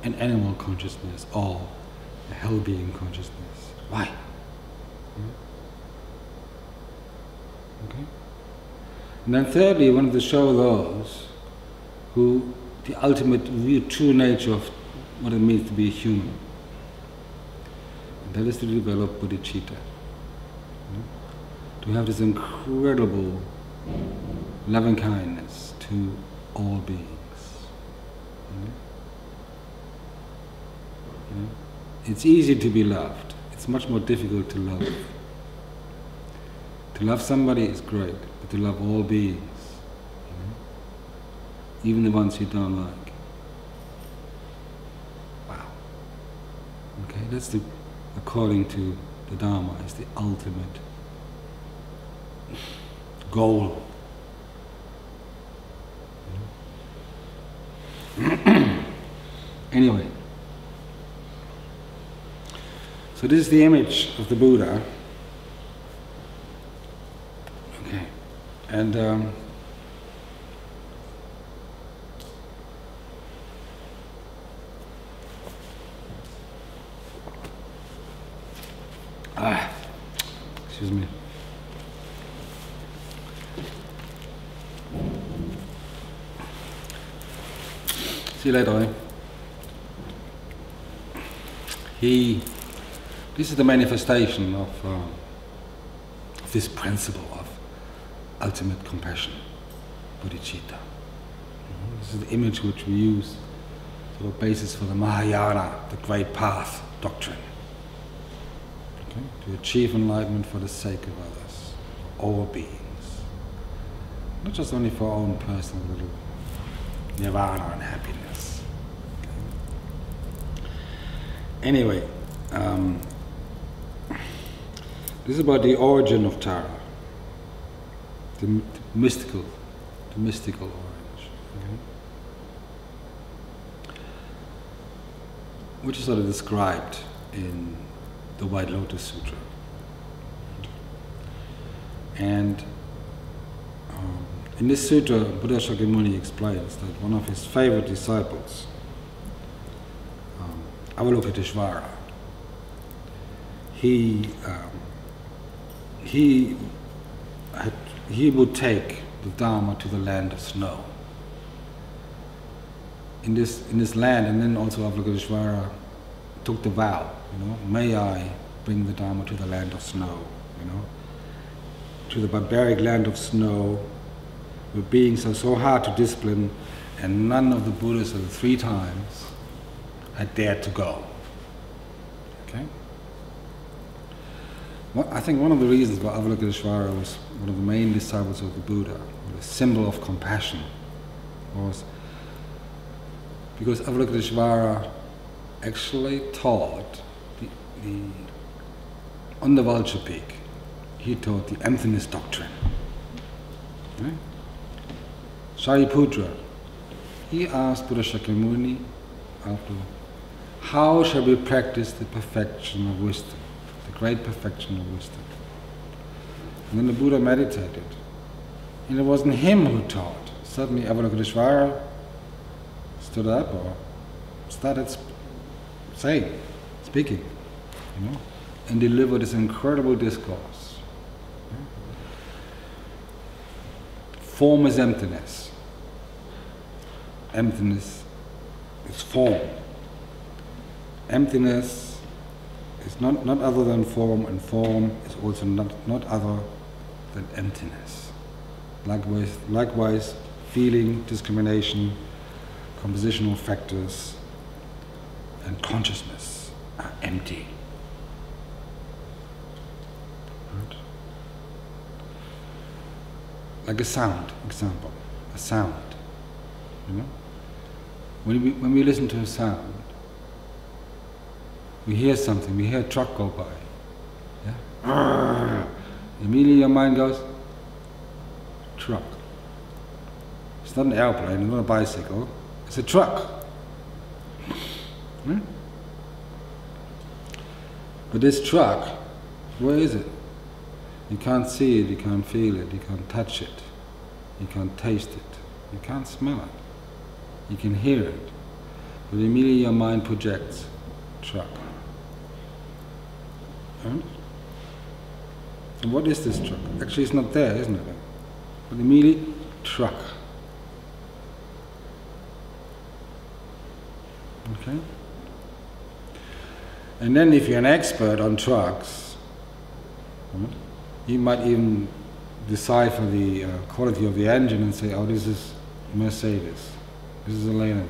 an animal consciousness or a hell-being consciousness? Why? Okay? And then thirdly, you wanted to show those who the ultimate true nature of what it means to be a human. And that is to develop bodhicitta. To have this incredible loving kindness to all beings. It's easy to be loved. It's much more difficult to love. To love somebody is great, but to love all beings, even the ones you don't like. Wow. Okay, that's according to the Dharma, is the ultimate goal. Anyway, so this is the image of the Buddha. Okay, and excuse me. See you later. Eh? This is the manifestation of this principle of ultimate compassion, bodhicitta. This is the image which we use as a basis for the Mahayana, the Great Path doctrine. Okay? To achieve enlightenment for the sake of others, all beings. Not just only for our own personal little nirvana and happiness. Okay? Anyway, this is about the origin of Tara, the mystical origin, okay? Which is sort of described in the White Lotus Sutra. And in this sutra, Buddha Shakyamuni explains that one of his favorite disciples, Avalokiteshvara, he would take the Dharma to the land of snow. In this land, and then also Avalokiteshvara took the vow, may I bring the Dharma to the land of snow, to the barbaric land of snow, where beings are so hard to discipline, and none of the Buddhas of the 3 times had dared to go. Okay? Well, I think one of the reasons why Avalokiteshvara was one of the main disciples of the Buddha, or the symbol of compassion, was because Avalokiteshvara actually taught on the Vulture Peak, he taught the emptiness doctrine. Right? Shariputra, he asked Buddha Shakyamuni after, how shall we practice the perfection of wisdom? the great perfection of wisdom. And then the Buddha meditated. And it wasn't him who taught. Suddenly Avalokiteshvara stood up or started speaking, and delivered this incredible discourse. Form is emptiness. Emptiness is form. Emptiness is not other than form, and form is also not other than emptiness. Likewise, feeling, discrimination, compositional factors, and consciousness are empty. Right? Like a sound, example. A sound. When we listen to a sound, we hear something, we hear a truck go by. Yeah? Immediately your mind goes, truck. It's not an airplane, it's not a bicycle, it's a truck. Hmm? But this truck, where is it? You can't see it, you can't feel it, you can't touch it, you can't taste it, you can't smell it, you can hear it, but immediately your mind projects truck. Right? And what is this truck? Actually it's not there, isn't it? But immediately, truck. Okay? And then if you're an expert on trucks, you might even decipher the quality of the engine and say, oh, this is Mercedes, this is a Leyland,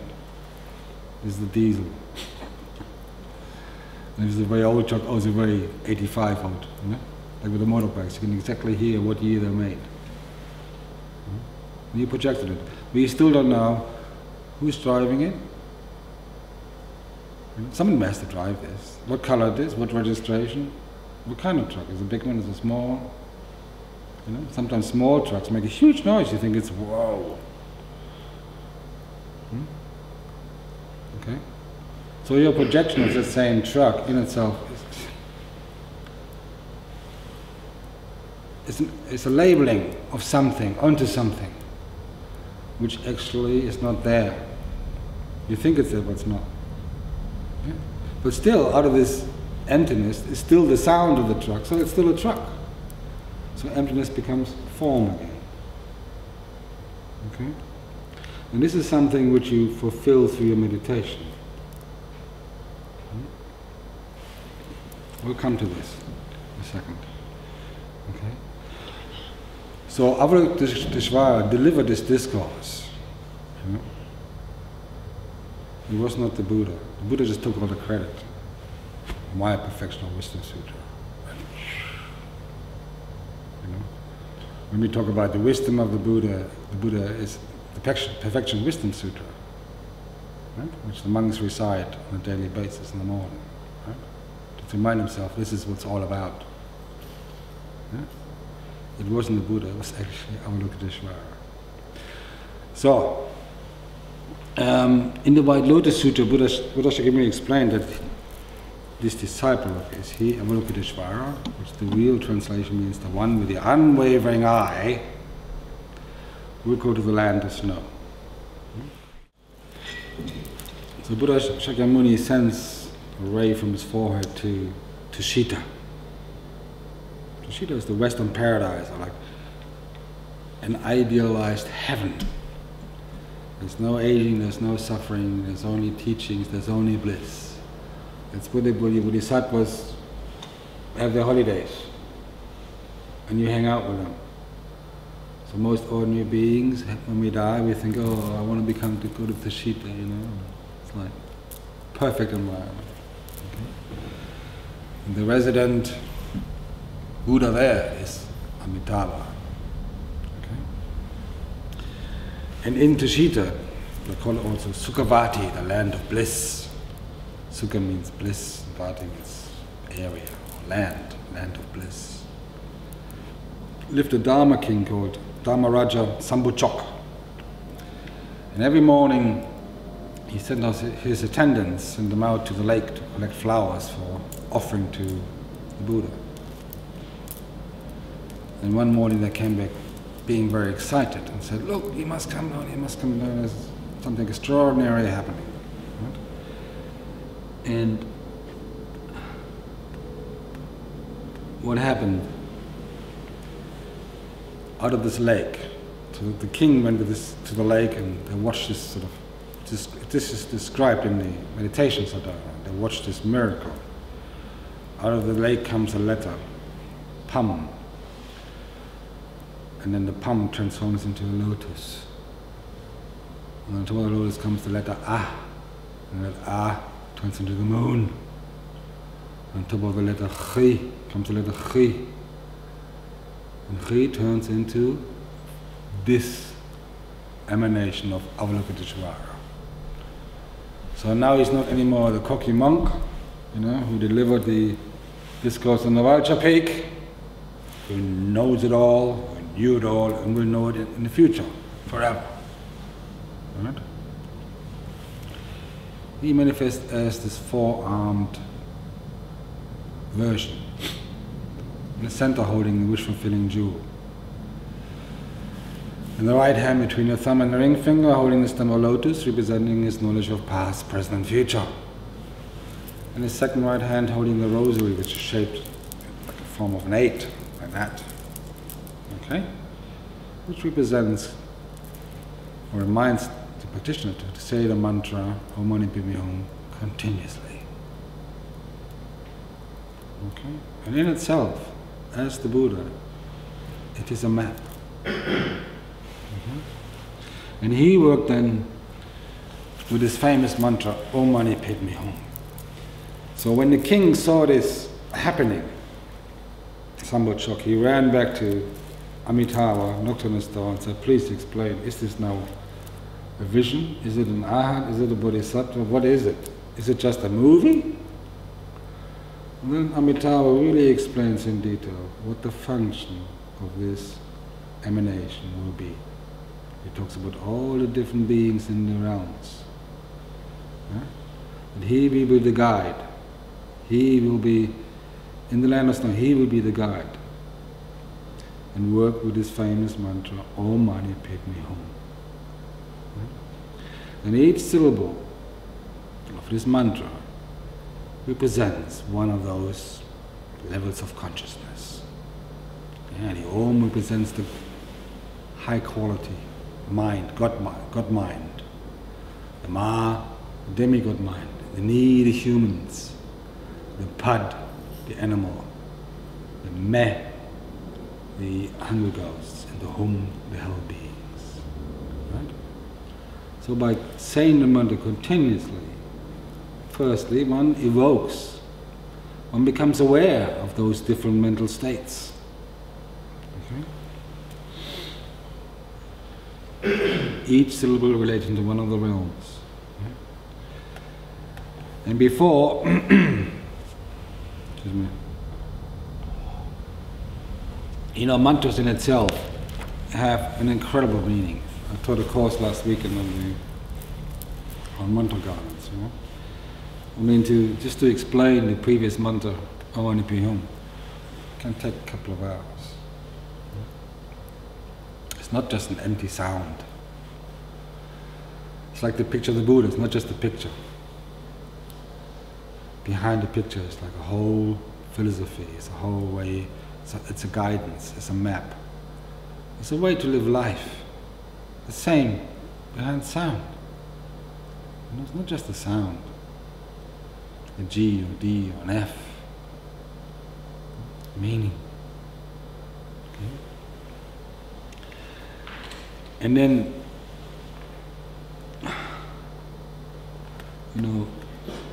this is the diesel. And this is a very old truck, oh, it's a very 85 old. Like with the motorbikes, you can exactly hear what year they're made. And you projected it. We still don't know who's driving it. Someone has to drive this. What color it is, what registration, what kind of truck. Is it a big one, is it small? Sometimes small trucks make a huge noise, you think it's whoa. Okay? So your projection of the same truck in itself is a labeling of something onto something, which actually is not there. You think it's there, but it's not. Yeah? But still, out of this emptiness is still the sound of the truck, so it's still a truck. So emptiness becomes form again. Okay? And this is something which you fulfill through your meditation. We'll come to this in a second. Okay? So Avalokiteshvara delivered this discourse. It was not the Buddha. The Buddha just took all the credit. My perfection of Wisdom Sutra. When we talk about the wisdom of the Buddha is the Perfection Wisdom Sutra, right? Which the monks recite on a daily basis in the morning, right? To remind themselves this is what it's all about. Yeah? It wasn't the Buddha, it was actually Avalokiteshvara. So, in the White Lotus Sutra, Buddha Shakyamuni explained that this disciple of his, Avalokiteshvara, which the real translation means the one with the unwavering eye, will go to the land of snow. So Buddha Shakyamuni sends a ray from his forehead to Tushita. Tushita is the Western paradise, or like an idealized heaven. There's no aging, there's no suffering, there's only teachings, there's only bliss. It's where the Bodhisattvas have their holidays, and you hang out with them. So most ordinary beings, when we die, we think, oh, I want to go to Tushita, It's like perfect environment. Okay? And the resident Buddha there is Amitabha. Okay? And in Tushita, they call it also Sukhavati, the land of bliss. Sukha means bliss, Vati means area or land of bliss. Lived a Dharma king called Dharmaraja Sambuchok. And every morning he sent out his attendants, sent them out to the lake to collect flowers for offering to the Buddha. And one morning they came back being very excited and said, look, you must come down, you must come down, there's something extraordinary happening. Right? And what happened? Out of this lake, so the king went to the lake and they watched this sort of, this is described in the meditations of Dharma. They watched this miracle. Out of the lake comes a letter, Pam. And then the Pam transforms into a lotus. And on top of the lotus comes the letter Ah. And that Ah turns into the moon. On top of the letter Chi comes the letter Chi. And Chi turns into this emanation of Avalokiteshvara. So now he's not anymore the cocky monk, who delivered the discourse on the Vulture Peak, who knows it all, who knew it all, and will know it in the future, forever. Right? He manifests as this four-armed version, in the center holding the wish-fulfilling jewel. In the right hand between the thumb and the ring finger holding the stem of lotus, representing his knowledge of past, present and future. And his second right hand holding the rosary, which is shaped like a form of an 8, like that. Okay? Which represents, or reminds the practitioner to say the mantra, Om Mani Padme Hum, continuously. Okay? And in itself, as the Buddha, it is a map. And he worked then with his famous mantra, Om Mani Padme Hum. So when the king saw this happening, somewhat shocked, he ran back to Amitabha, knocked on his door and said, please explain, is this now a vision? Is it an arhat? Is it a bodhisattva? What is it? Is it just a movie? And then Amitabha really explains in detail what the function of this emanation will be. He talks about all the different beings in the realms. And he will be the guide. He will be, in the land of snow, he will be the guide. And work with his famous mantra, Om Mani Padme Hum. And each syllable of this mantra represents one of those levels of consciousness. And the Om represents the high quality mind, God mind. The Ma, the demigod mind. The Ni, the humans. The Pad, the animal. The Me, the hungry ghosts. And the Hum, the hell beings. Right? So by saying the mantra continuously, firstly one evokes, one becomes aware of those different mental states. Each syllable relating to one of the realms. And before, excuse me, mantras in itself have an incredible meaning. I taught a course last weekend on mantra gardens. Just to explain the previous mantra, Om Mani Padme Hum, can take a couple of hours. It's not just an empty sound. It's like the picture of the Buddha, it's not just a picture. Behind the picture is like a whole philosophy, it's a whole way, it's a guidance, it's a map. It's a way to live life. The same behind sound. It's not just a sound, a G or D or an F. Meaning. Okay. And then,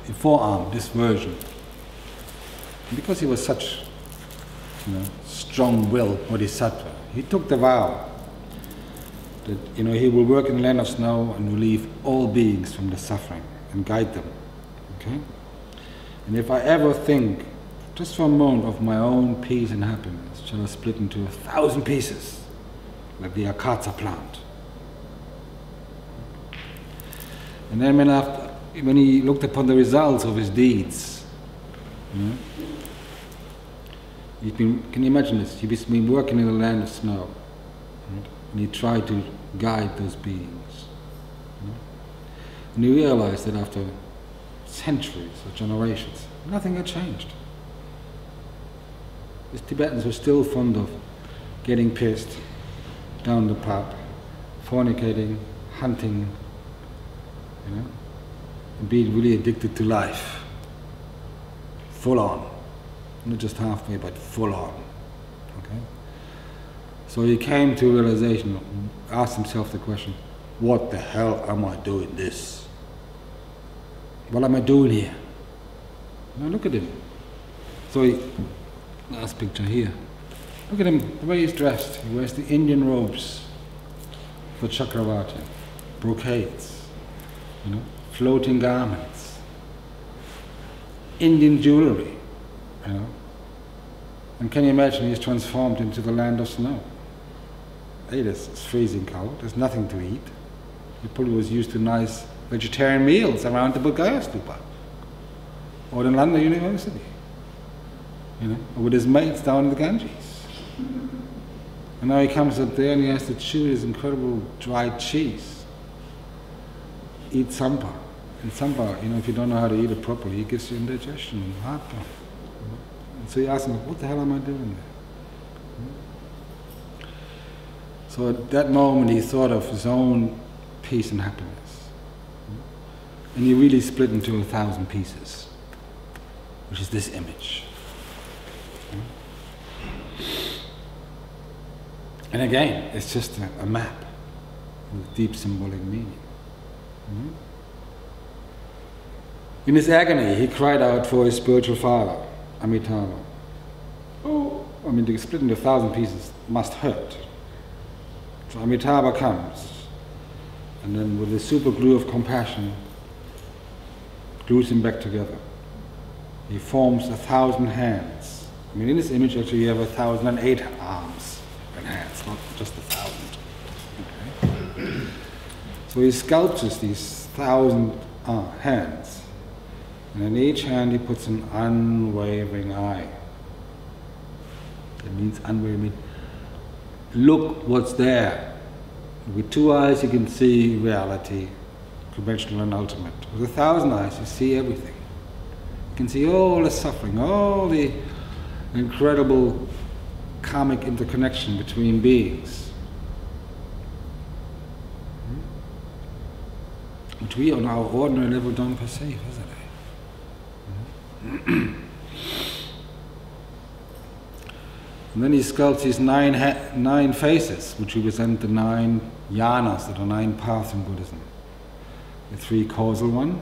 the forearm, this version, because he was such, strong-willed bodhisattva, he took the vow that, he will work in the land of snow and relieve all beings from the suffering and guide them. Okay? And if I ever think, just for a moment, of my own peace and happiness, shall I split into 1,000 pieces, like the akatsa plant. And then when he looked upon the results of his deeds, Can you imagine this? He's been working in a land of snow, right? And he tried to guide those beings. You know? And he realized that after centuries or generations, nothing had changed. The Tibetans were still fond of getting pissed, down the pub, fornicating, hunting, you know, and being really addicted to life. Full on. Not just halfway, but full on. Okay? So he came to a realization, asked himself the question, what the hell am I doing this? What am I doing here? Now look at him. So he, last picture here. Look at him, the way he's dressed. He wears the Indian robes for Chakravarti, brocades, you know, floating garments, Indian jewelry, you know. And can you imagine he's transformed into the land of snow? It's freezing cold, there's nothing to eat. He probably was used to nice vegetarian meals around the Buddha Stupa or in London University, you know, or with his mates down in the Ganges. And now he comes up there and he has to chew his incredible dried cheese, eat sampa. And sampa, you know, if you don't know how to eat it properly, it gives you indigestion and heartburn. And so he asks him, what the hell am I doing there? So at that moment he thought of his own peace and happiness. And he really split into 1,000 pieces, which is this image. And again, it's just a map with deep symbolic meaning. In his agony, he cried out for his spiritual father, Amitabha. Oh, I mean, to split into 1,000 pieces must hurt. So Amitabha comes, and then with the super glue of compassion, glues him back together. He forms 1,000 hands. I mean, in this image, actually, you have 1,008 arms and hands, not just 1,000. Okay? So he sculptures these 1,000 hands, and in each hand he puts an unwavering eye. It means unwavering. Look what's there. With 2 eyes you can see reality, conventional and ultimate. With 1,000 eyes you see everything. You can see all the suffering, all the incredible karmic interconnection between beings, which we on our ordinary level don't perceive, isn't it? And then he sculpts these 9 faces, which represent the 9 yanas, that are 9 paths in Buddhism. The 3 causal one,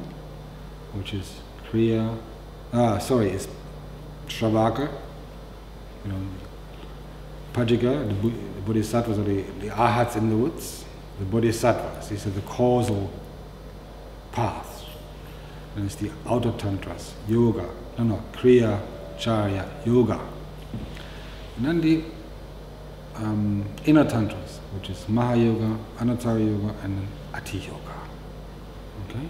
which is Kriya, is Shravaka, you know, Pajika, the Bodhisattvas are the Arhats in the woods, the Bodhisattvas, these are the causal paths. And it's the outer tantras, yoga, Kriya, Charya, yoga. And then the inner tantras, which is Mahayoga, Anattara Yoga, and then Ati Yoga. Okay?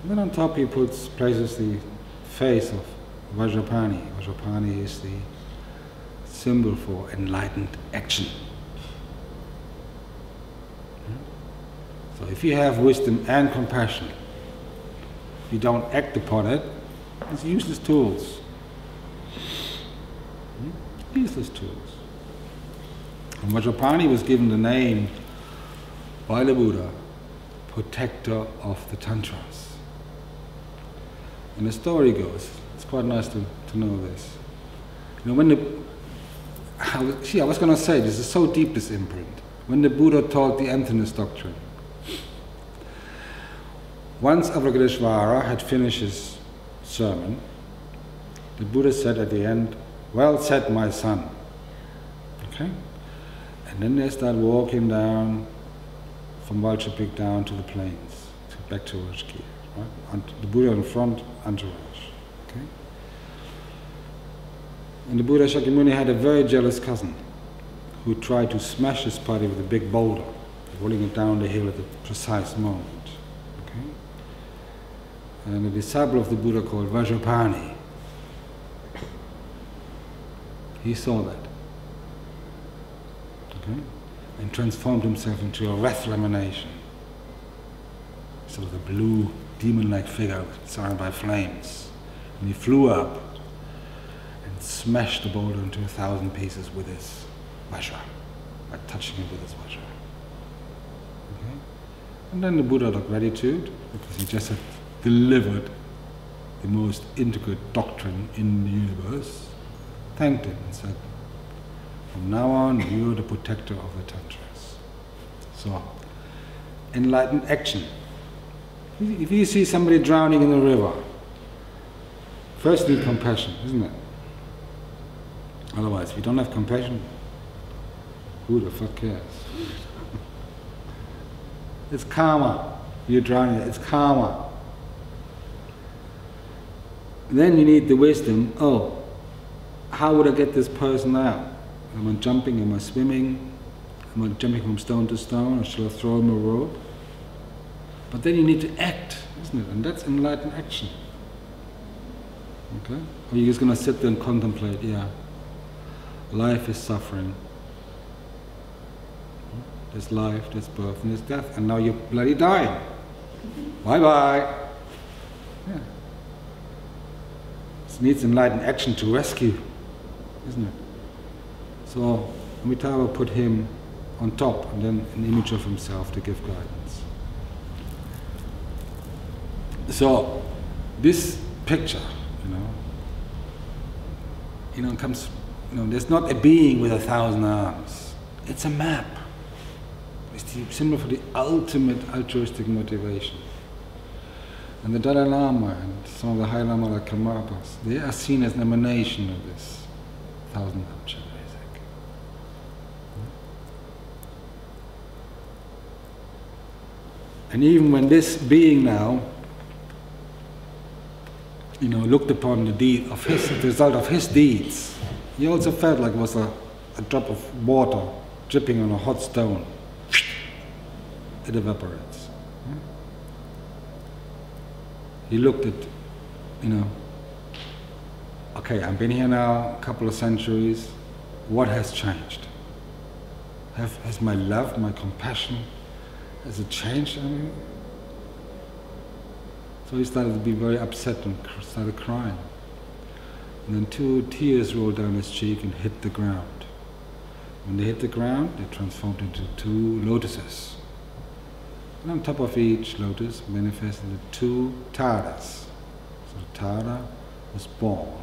And then on top he places the face of Vajrapani. Vajrapani is the symbol for enlightened action. So if you have wisdom and compassion, if you don't act upon it, it's useless tools. Useless tools. And Vajrapani was given the name by the Buddha, protector of the tantras. And the story goes, it's quite nice to know this. You know, when I was going to say, this is so deep, this imprint. When the Buddha taught the emptiness doctrine, once Avalokiteshvara had finished his sermon, the Buddha said at the end, "Well said, my son." Okay? And then they start walking down from Valchapik down to the plains, back to Rajgir. Right? And the Buddha in front, entourage. Okay? And the Buddha Shakyamuni had a very jealous cousin who tried to smash his party with a big boulder, rolling it down the hill at the precise moment. Okay? And a disciple of the Buddha called Vajrapani He saw that. Okay? And transformed himself into a wrathful emanation. So the blue demon-like figure surrounded by flames. And he flew up and smashed the boulder into 1,000 pieces with his vajra, by touching it with his vajra. Okay? And then the Buddha took gratitude, because he just had delivered the most intricate doctrine in the universe, thanked him and said, from now on, you're the protector of the tantras. So, enlightened action. If you see somebody drowning in the river, first need compassion, isn't it? Otherwise, if you don't have compassion, who the fuck cares? It's karma. You're drowning, it's karma. Then you need the wisdom, oh, how would I get this person out? Am I jumping, am I swimming? Am I jumping from stone to stone, or shall I throw him a rope? But then you need to act, isn't it? And that's enlightened action. Okay? Or you're just going to sit there and contemplate, yeah, life is suffering. There's life, there's birth, and there's death, and now you're bloody dying. Bye-bye. Yeah. It needs enlightened action to rescue, isn't it? So Amitabha put him on top, and then an image of himself to give guidance. So this picture, comes, there's not a being with 1,000 arms. It's a map. It's the symbol for the ultimate altruistic motivation. And the Dalai Lama and some of the high Lama like Karmapas, they are seen as an emanation of this 1,000 arms. And even when this being now, looked upon the deed of the result of his deeds, he also felt like it was a drop of water dripping on a hot stone. It evaporates. He looked at, okay, I've been here now a couple of centuries. What has changed? Has my love, my compassion, has it changed? So he started to be very upset and started crying. And then 2 tears rolled down his cheek and hit the ground. When they hit the ground, they transformed into 2 lotuses. And on top of each lotus manifested 2 Taras. So the Tara was born,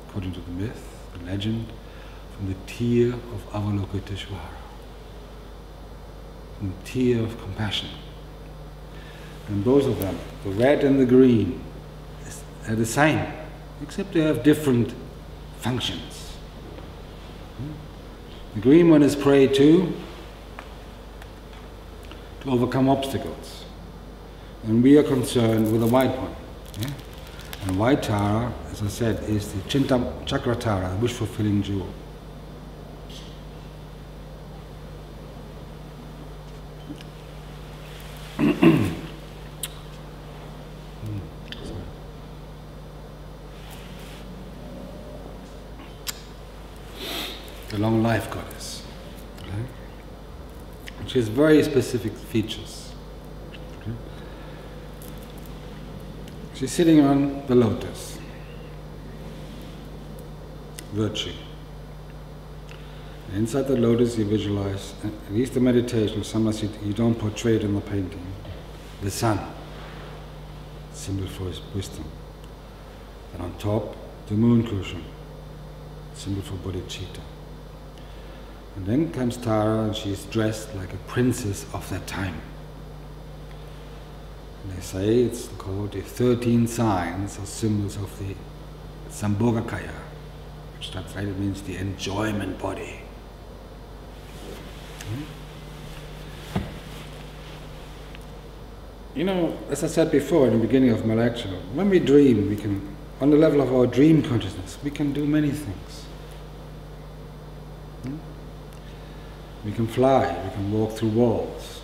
according to the myth, the legend, from the tear of Avalokiteshvara, from the tear of compassion. And both of them, the red and the green, are the same, except they have different functions. The green one is prey to overcome obstacles. And we are concerned with the white one. Yeah? And white Tara, as I said, is the Chinta Chakra Tara, the wish-fulfilling jewel. The long life goddess, okay? Which has very specific features. Okay? She's sitting on the lotus, virtue. And inside the lotus you visualize, at least the meditation, sometimes you don't portray it in the painting, the sun, symbol for his wisdom. And on top, the moon cushion, symbol for bodhicitta. And then comes Tara, and she's dressed like a princess of that time. And they say it's called the 13 signs or symbols of the Sambhogakaya, which translated means the enjoyment body. As I said before in the beginning of my lecture, when we dream, we can, on the level of our dream consciousness, we can do many things. We can fly, we can walk through walls.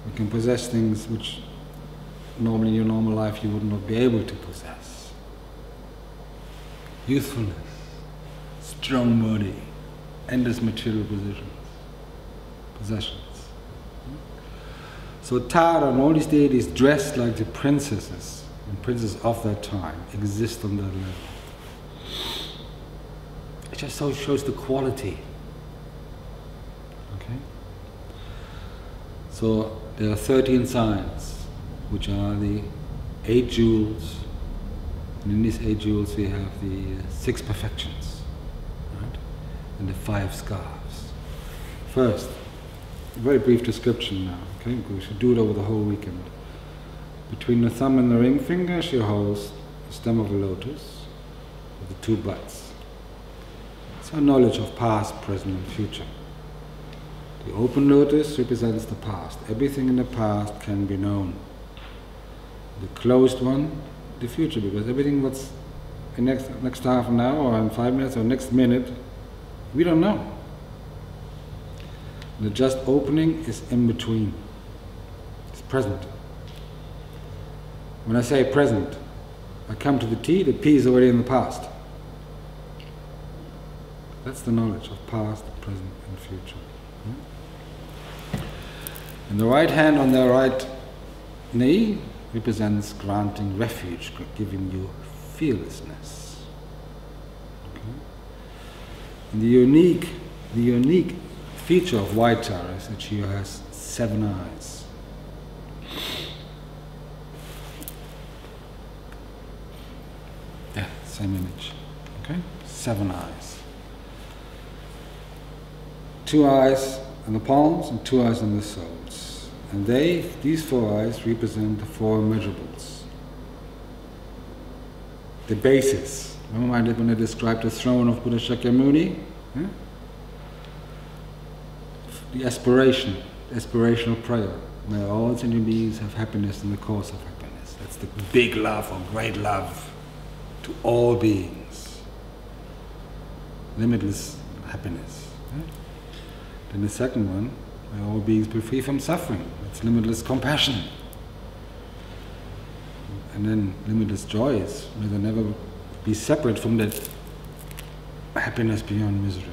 We can possess things which normally in your normal life you would not be able to possess. Youthfulness, strong body, endless material possessions. So Tara and all these deities dressed like the princesses and princes of that time exist on that level. It just so shows the quality. Okay? So there are 13 signs, which are the 8 jewels, and in these 8 jewels we have the 6 perfections, right? And the 5 scarves. First, a very brief description now, okay? We should do it over the whole weekend. Between the thumb and the ring finger she holds the stem of a lotus with the 2 buds. It's our knowledge of past, present and future. The open lotus represents the past. Everything in the past can be known. The closed one, the future, because everything what's in next half an hour or in 5 minutes or next minute, we don't know. The just opening is in between. It's present. When I say present, I come to the T is already in the past. That's the knowledge of past, present and future. And the right hand on the right knee represents granting refuge, giving you fearlessness. Okay? And the unique feature of white Tara is that she has 7 eyes. Yeah, same image. Okay? 7 eyes. 2 eyes on the palms and 2 eyes on the soles. And these 4 eyes represent the 4 immeasurables. The basis. Remember when I described the throne of Buddha Shakyamuni? Yeah? The aspirational prayer. May all sentient beings have happiness in the course of happiness. That's the big love or great love to all beings. Limitless happiness. Yeah? Then the second one, may all beings be free from suffering. It's limitless compassion. And then limitless joys. May they never be separate from that happiness beyond misery.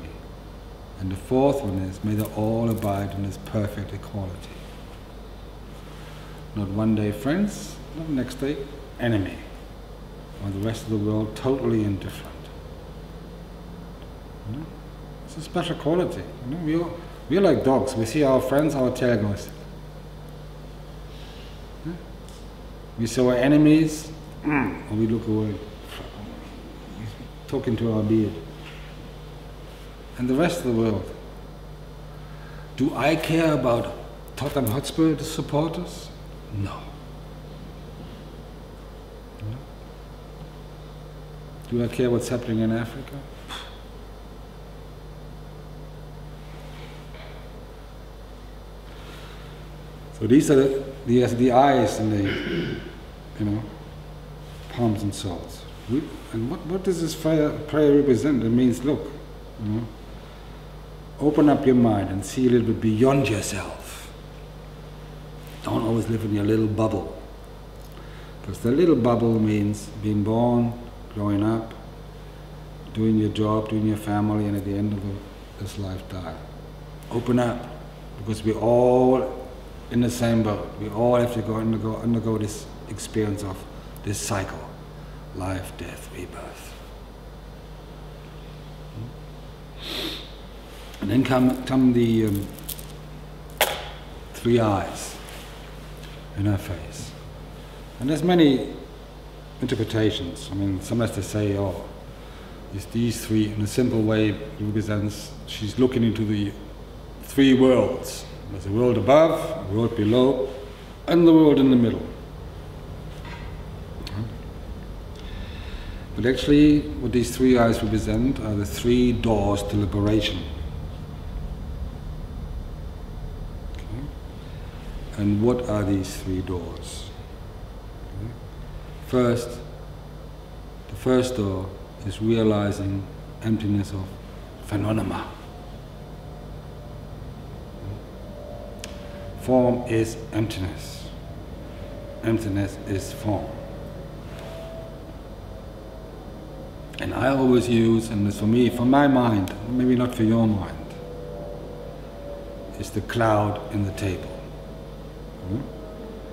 And the fourth one is, may they all abide in this perfect equality. Not one day friends, not the next day enemy. Or the rest of the world totally indifferent. You know? It's a special quality. You know? We're like dogs. We see our friends, our tail goes. Yeah? We see our enemies, or we look away. We're talking to our beard. And the rest of the world. Do I care about Tottenham Hotspur supporters? No. No. Do I care what's happening in Africa? So these are the eyes and the palms and soles. And what does this prayer represent? It means, look, open up your mind and see a little bit beyond yourself. Don't always live in your little bubble. Because the little bubble means being born, growing up, doing your job, doing your family, and at the end of this life die. Open up, because we're all in the same boat. We all have to undergo this experience of this cycle. Life, death, rebirth. And then come the 3 eyes in her face. And there's many interpretations. I mean, sometimes they say, oh, it's these 3, in a simple way, represents, she's looking into the 3 worlds. There's a world above, a world below, and the world in the middle. But actually, what these 3 eyes represent are the 3 doors to liberation. Okay. And what are these 3 doors? Okay. First, the first door is realizing emptiness of phenomena. Form is emptiness. Emptiness is form. And I always use, and this for me, for my mind, maybe not for your mind, is the cloud in the table.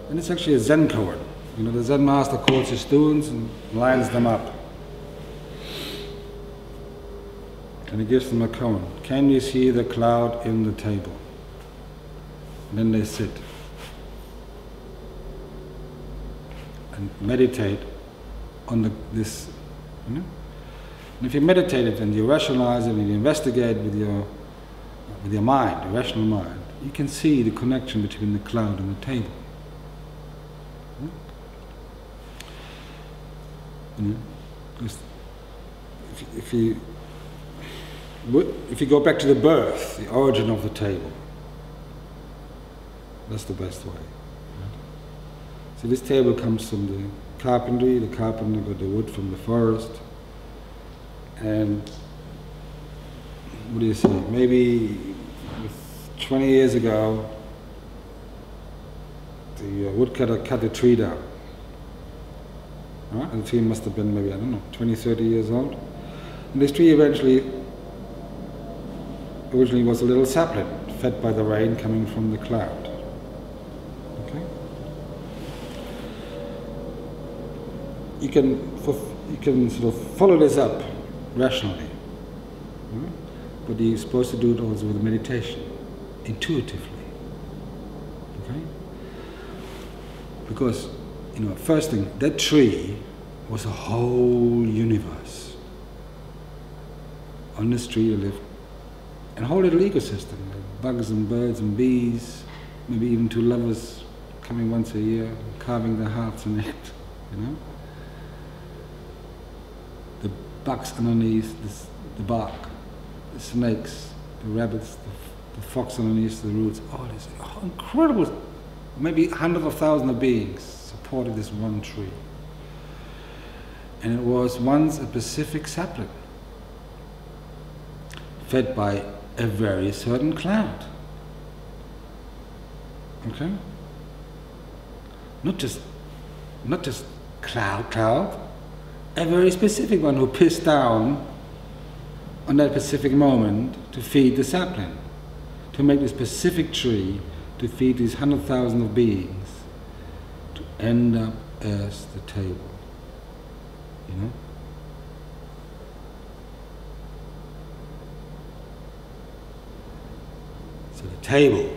And it's actually a Zen koan. You know, the Zen master calls his students and lines them up. And he gives them a koan. Can you see the cloud in the table? And then they sit and meditate on this. You know? And if you meditate it and you rationalize it and you investigate with your mind, your rational mind, you can see the connection between the cloud and the table. You know? If you go back to the birth, the origin of the table, that's the best way. So this table comes from the carpentry. The carpenter got the wood from the forest, and what do you say? Maybe 20 years ago, the woodcutter cut the tree down. Right? And the tree must have been maybe, I don't know, 20, 30 years old. And this tree originally was a little sapling, fed by the rain coming from the cloud. Okay? You can sort of follow this up rationally. But you're supposed to do it also with meditation, intuitively. Okay? Because, you know, first thing, that tree was a whole universe. On this tree lived a whole little ecosystem, like bugs and birds and bees, maybe even two lovers coming once a year, carving their hearts in it, you know. The bugs underneath the bark, the snakes, the rabbits, the fox underneath the roots, all this incredible, maybe hundreds of thousands of beings supported this one tree. And it was once a Pacific sapling, fed by a very certain cloud. Okay? Not just cloud, a very specific one who pissed down on that specific moment to feed the sapling, to make this specific tree, to feed these 100,000 of beings, to end up as the table. You know? So the table,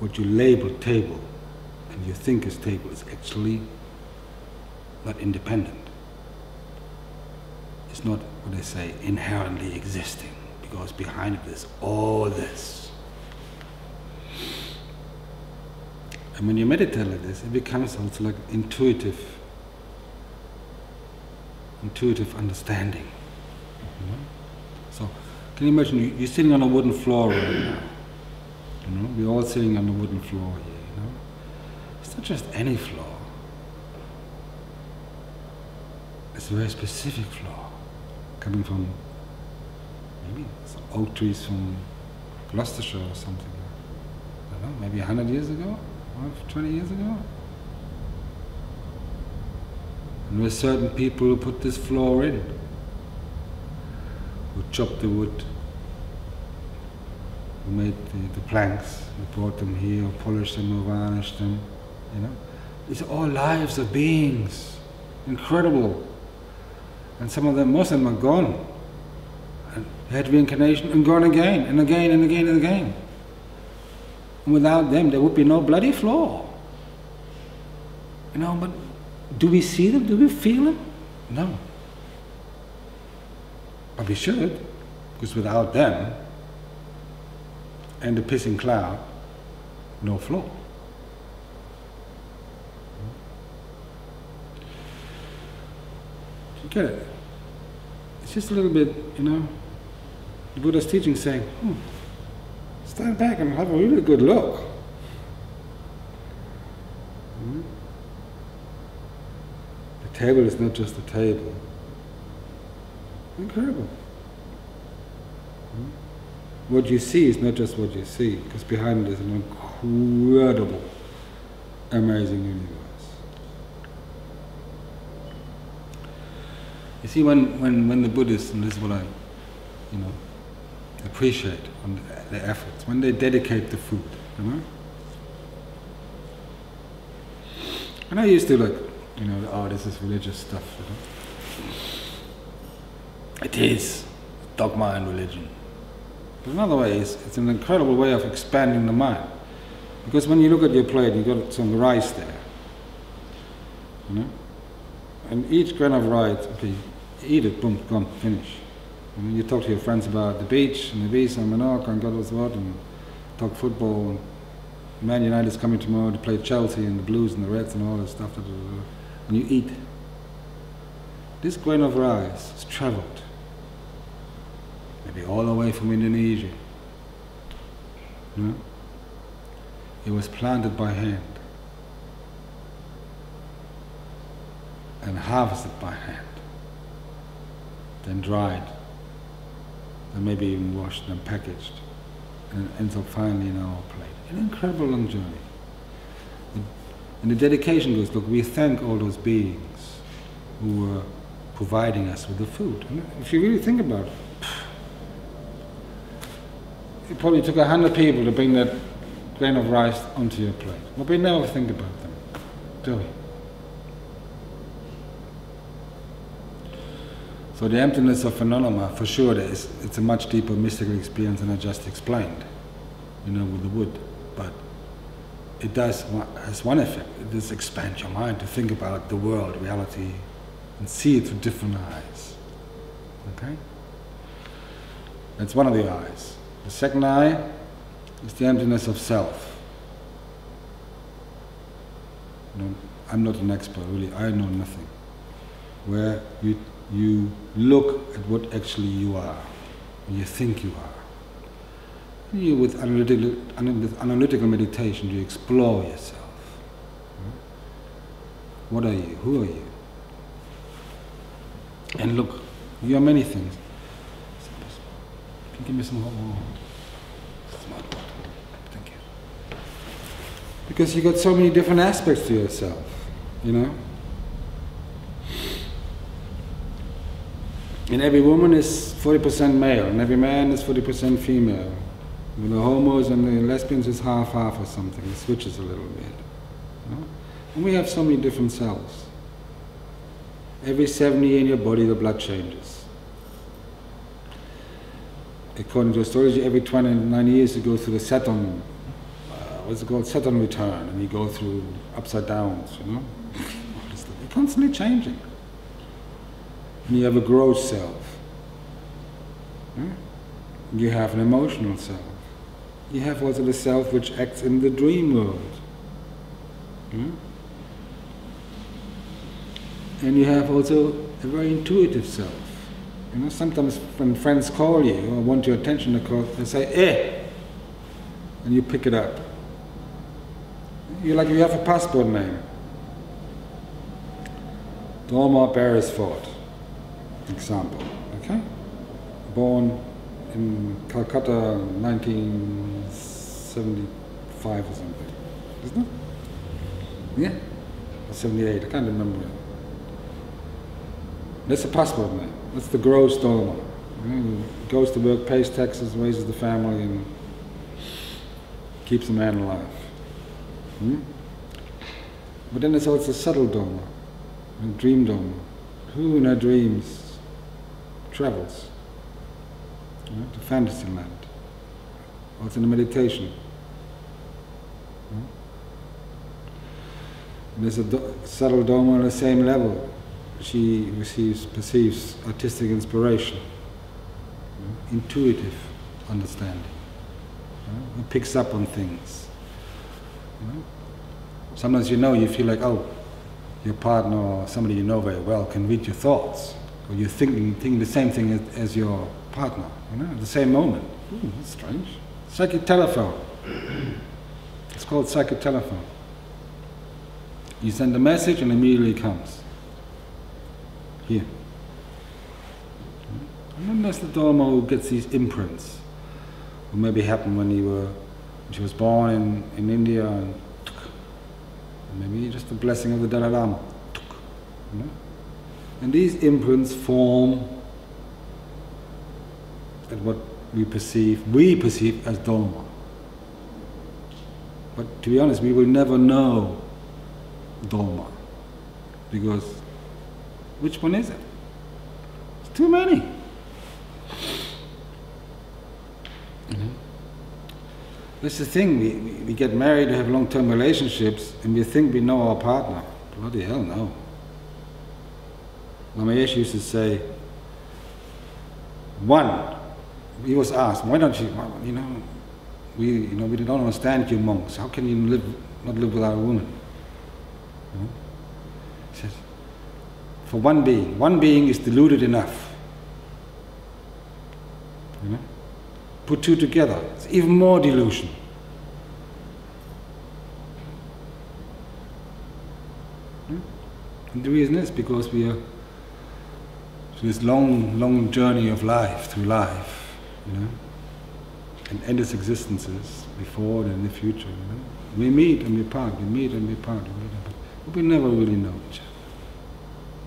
what you label table and you think is table, is actually not independent. It's not, what they say, inherently existing, because behind it is all this. And when you meditate like this, it becomes also like intuitive understanding. You know? So, can you imagine you're sitting on a wooden floor right now? You know, we're all sitting on a wooden floor here. You know, it's not just any floor. It's a very specific floor, coming from maybe some oak trees from Gloucestershire or something. I don't know, maybe 100 years ago, or 20 years ago. And there's certain people who put this floor in, who chopped the wood, who made the planks, who brought them here, or polished them, or varnished them, you know. These are all lives of beings, incredible. And some of them, most of them are gone. And had reincarnation and gone again, and again, and again, and again. And without them, there would be no bloody floor. You know, but do we see them? Do we feel them? No. But we should, because without them and the pissing cloud, no floor. You get it? It's just a little bit, you know, the Buddha's teaching saying, stand back and have a really good look. The table is not just a table. Incredible. What you see is not just what you see, because behind it is an incredible, amazing universe. You see, when the Buddhists, and this is what I, you know, appreciate on their efforts, when they dedicate the food, you know. And I used to like, you know, oh, this is religious stuff, you know. It is dogma and religion. But another way is, it's an incredible way of expanding the mind. Because when you look at your plate, you've got some rice there, you know. And each grain of rice, okay, eat it, boom, gone, finish. And you talk to your friends about the beach and the beach and Menorca and God knows what, and talk football. And Man United is coming tomorrow to play Chelsea and the Blues and the Reds and all this stuff. And you eat. This grain of rice has traveled, maybe all the way from Indonesia. You know? It was planted by hand and harvested by hand, then dried, then maybe even washed and packaged, and it ends up finally in our plate. An incredible long journey. And the dedication goes, look, we thank all those beings who were providing us with the food. And if you really think about it, it probably took 100 people to bring that grain of rice onto your plate. But we never think about them, do we? So the emptiness of phenomena, for sure, it's a much deeper mystical experience than I just explained, you know, with the wood. But it has one effect. It does expand your mind to think about the world, reality, and see it through different eyes. Okay? That's one of the eyes. The second eye is the emptiness of self. You know, I'm not an expert, really. I know nothing. Where you look at what actually you are, you think you are. You, with analytical meditation, you explore yourself. What are you? Who are you? And look, you are many things. Can you give me some hot water? Smart water. Thank you. Because you got so many different aspects to yourself, you know. And every woman is 40% male, and every man is 40% female. With the homos and the lesbians is half-half or something. It switches a little bit. You know? And we have so many different cells. Every 7 years in your body, the blood changes. According to astrology, every 29 years you go through the Saturn, what's it called, Saturn return, and you go through upside downs, you know? You're constantly changing. And you have a growth self. You have an emotional self. You have also the self which acts in the dream world. And you have also a very intuitive self. You know, sometimes when friends call you or want your attention, they say, eh, and you pick it up. You're like, you have a passport name. Dorma Beresford, example, okay? Born in Calcutta, 1975 or something, isn't it? Yeah, or 78, I can't remember. That's a passport name. That's the gross Dharma. You know, goes to work, pays taxes, raises the family, and keeps the man alive. But then there's also subtle Dharma, and dream Dharma. Who in our dreams travels to fantasy land, also in the meditation. And there's a subtle Dharma on the same level. She perceives artistic inspiration, intuitive understanding. It picks up on things. Sometimes you feel like, oh, your partner or somebody you know very well can read your thoughts, or you're thinking the same thing as your partner, at the same moment. Ooh, that's strange. Psychic telephone. It's called psychic telephone. You send a message and immediately it comes. Here. And then there's the Dharma who gets these imprints. Or maybe happened when she was born in India, and maybe just the blessing of the Dalai Lama. And these imprints form at what we perceive as Dharma. But to be honest, we will never know Dharma, because which one is it? It's too many. That's the thing, we get married, we have long-term relationships, and we think we know our partner. Bloody hell, no. Lama Yeshe used to say, he was asked, why don't you, we don't understand you monks, how can you not live without a woman? He says, for one being is deluded enough. Put two together, it's even more delusion. And the reason is because we are this long journey of life, through life, and endless existences, before and in the future. We meet and we part, we meet and we part, but we never really know each other.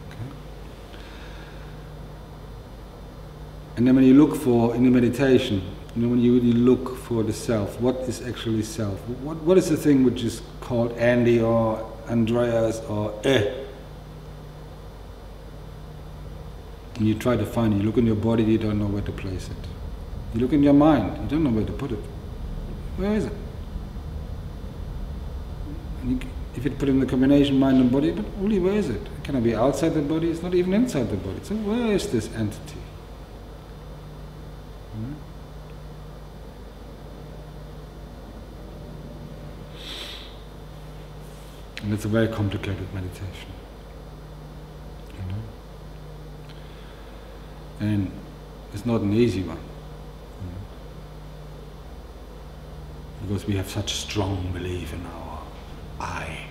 Okay? And then when you look for, in the meditation, when you really look for the self, what is actually self? What is the thing which is called Andy or Andreas or And you try to find it. You look in your body, you don't know where to place it. You look in your mind, you don't know where to put it. Where is it? And if you put it in the combination mind and body, but only where is it? It cannot be outside the body, it's not even inside the body. So where is this entity? And it's a very complicated meditation. And it's not an easy one. Because we have such strong belief in our I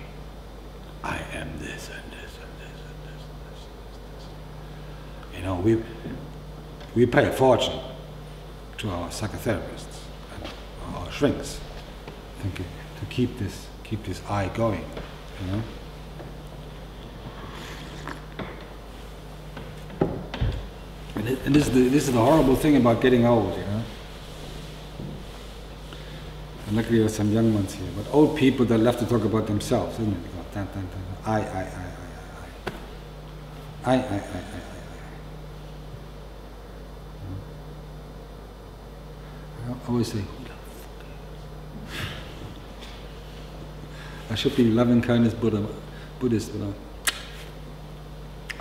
am this and this and this and this and this. We pay a fortune to our psychotherapists and our shrinks to keep this I going. And this is the horrible thing about getting old, And luckily there are some young ones here, but old people, they love to talk about themselves, isn't it? I always say, who the fuck? I should be loving kindness Buddhist, but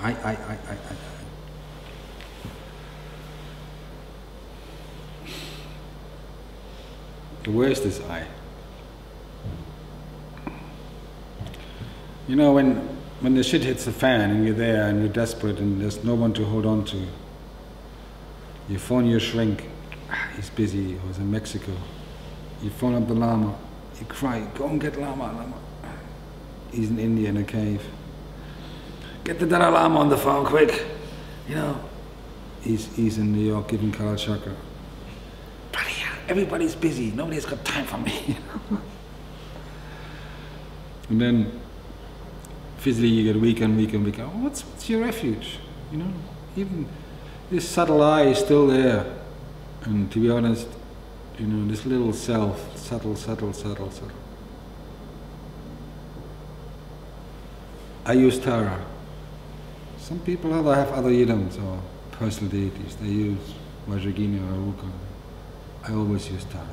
I. Where is this I? When the shit hits the fan and you're there and you're desperate and there's no one to hold on to, you phone your shrink, he's busy, or he's in Mexico. You phone up the Lama, you cry, go and get Lama. He's in India in a cave. Get the Dalai Lama on the phone quick. He's in New York giving Kala Chakra. Everybody's busy, nobody's got time for me. And then physically you get weaker and weaker and weaker. What's your refuge? Even this subtle I is still there. And to be honest, this little self, subtle. I use Tara. Some people have other yidams or personal deities. They use Vajragini or Aruka. I always use Tara.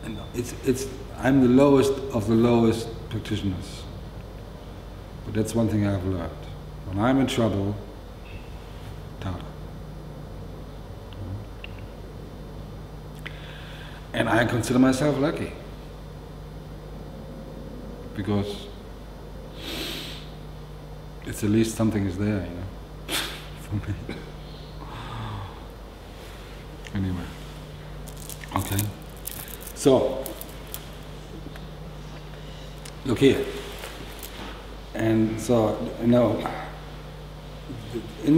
And I'm the lowest of the lowest practitioners. But that's one thing I've learned. When I'm in trouble, Tara. And I consider myself lucky. Because it's at least something is there, for me. Anyway, okay. So, look here. And so, in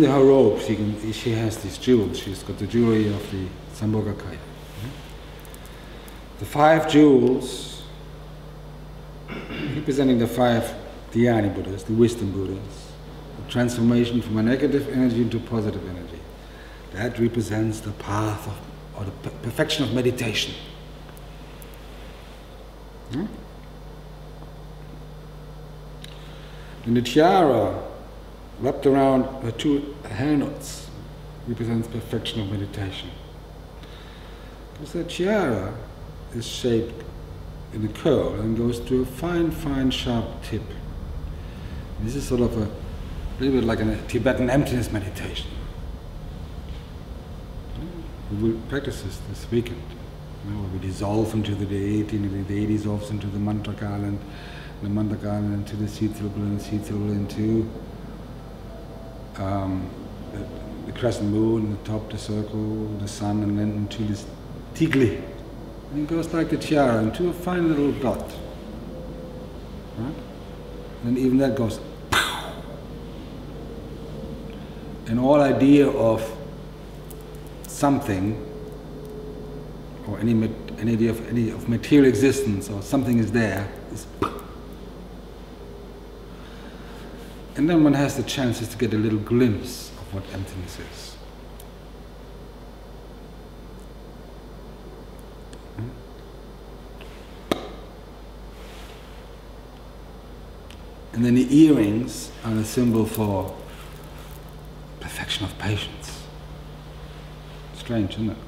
her robes, she has these jewels. She's got the jewelry of the Sambhogakaya. The 5 jewels, representing the 5 Dhyani Buddhists, the Western Buddhists, the transformation from a negative energy into positive energy. That represents the path of, or the perfection of meditation. And the tiara wrapped around her two hairknots represents perfection of meditation. Because the tiara is shaped in a curl and goes to a fine, sharp tip. This is sort of a little bit like a Tibetan emptiness meditation. We will practice this weekend. We dissolve into the deity, and the deity dissolves into the mantrakala, and the mantrakala into the seed syllable, and the seed syllable into the crescent moon, the top, the circle, the sun, and then into this tigli. And it goes like the tiara into a fine little dot. Right? And even that goes pow! And all idea of something, or any idea of material existence, or something is there, is pow! And then one has the chances to get a little glimpse of what emptiness is. And then the earrings are a symbol for perfection of patience. Strange, isn't it?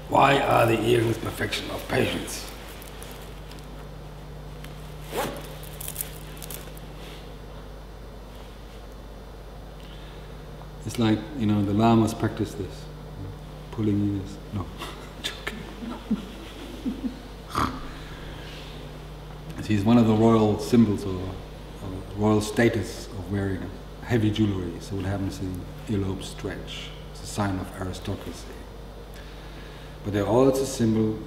Why are the earrings perfection of patience? It's like, the Lamas practice this. Pulling ears. No. It's one of the royal symbols or royal status of wearing heavy jewelry. So what happens in earlobes stretch. It's a sign of aristocracy. But they're all it's a symbol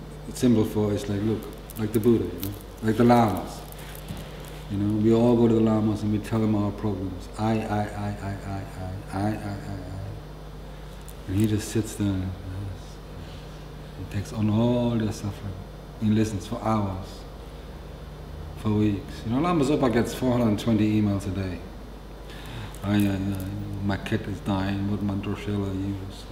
for is like, look, like the Buddha, like the Lamas. We all go to the Lamas and we tell them our problems. I. And he just sits there and takes on all their suffering. He listens for hours, for weeks. Lama Zopa gets 420 emails a day. My cat is dying, what mantra shall I use?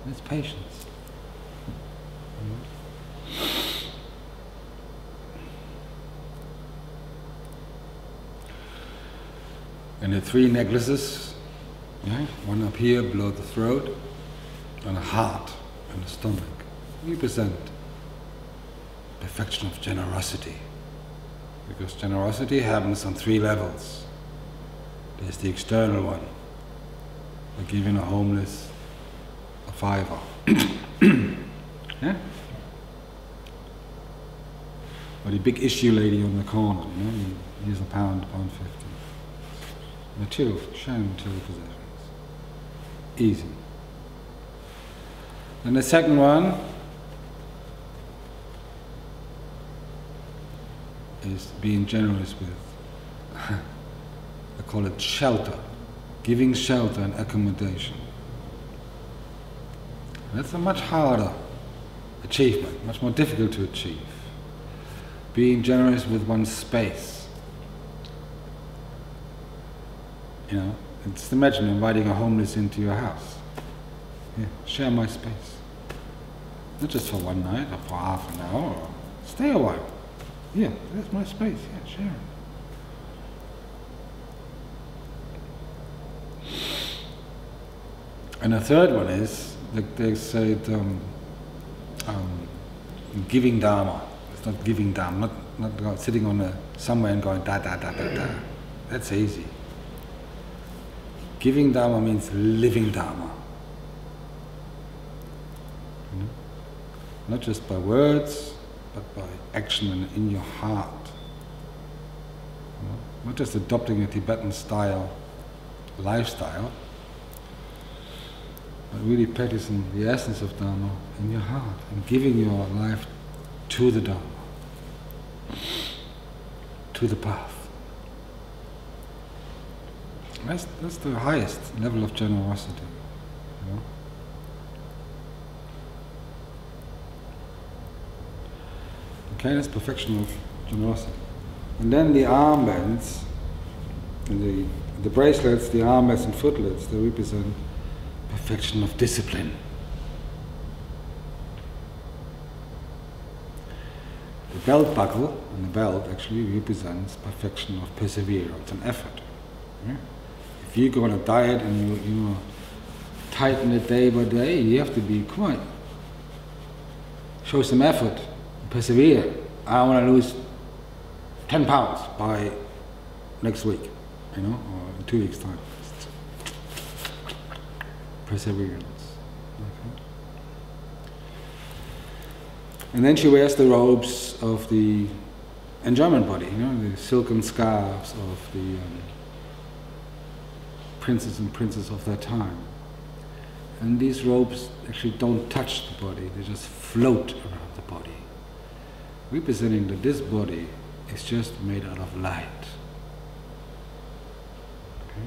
It's patience. And the three necklaces, one up here below the throat, and a heart and a stomach, represent perfection of generosity. Because generosity happens on three levels. There's the external one, like giving a homeless a $5. Yeah? Or the big issue lady on the corner, here's £1, £1.50. Material, sharing material possessions. Easy. And the second one is being generous with, I call it shelter, giving shelter and accommodation. That's a much harder achievement, much more difficult to achieve. Being generous with one's space. Just imagine inviting a homeless into your house. Yeah, share my space. Not just for one night or for half an hour, or stay a while. Yeah, that's my space, yeah, share it. And the third one is, like they say, giving Dharma. It's not giving Dharma, not sitting on somewhere and going da da da da da. That's easy. Giving Dharma means living Dharma. Not just by words, but by action and in your heart. Not just adopting a Tibetan style lifestyle, but really practicing the essence of Dharma in your heart and giving your life to the Dharma, to the path. That's the highest level of generosity. Okay, that's perfection of generosity. And then the armbands, and the bracelets, the armbands and footlets, they represent perfection of discipline. The belt buckle and the belt actually represents perfection of perseverance and effort. Yeah? If you go on a diet and you tighten it day by day, you have to be quite, show some effort, persevere. I want to lose 10 pounds by next week, or in 2 weeks' time. Perseverance. Okay. And then she wears the robes of the enjoyment body, the silken scarves of the princes and princesses of their time. And these robes actually don't touch the body, they just float around the body, representing that this body is just made out of light. Okay?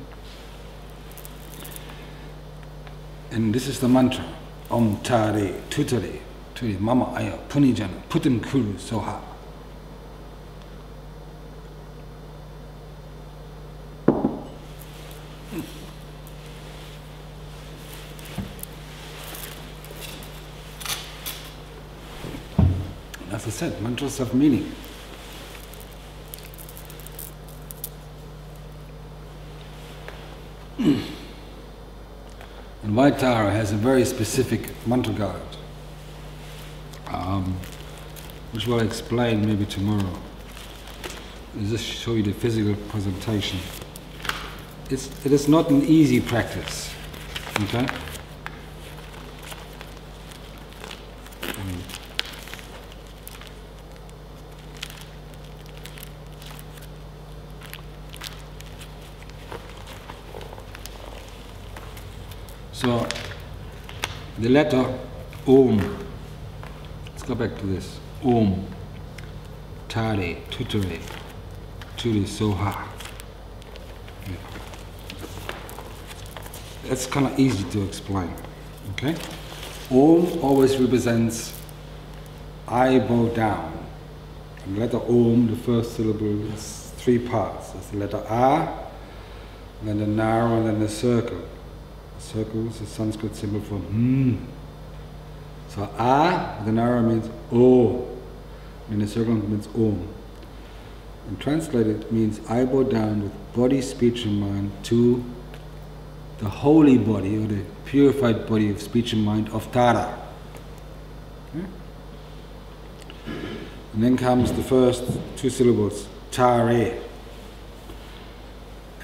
And this is the mantra, Om Tare Tutare, Turi Mama Aya Punijana, Putim Kuru Soha. As I said, mantras have meaning. And White Tara has a very specific mantra guide, which we'll explain maybe tomorrow. I'll just show you the physical presentation. It is not an easy practice, okay? So, the letter Om, let's go back to this, Om, Tare, Tutare, Turi, Soha. Yeah. That's kind of easy to explain, okay? Om always represents I bow down. And the letter Om, the first syllable, is 3 parts. There's the letter A, then the narrow, and then the circle. Circle is a Sanskrit symbol for So A, the narrow, means O, and the circle means Om. And translated it means I bow down with body, speech and mind to the holy body, or the purified body of speech and mind of Tara. Okay? And then comes the first 2 syllables, Tare.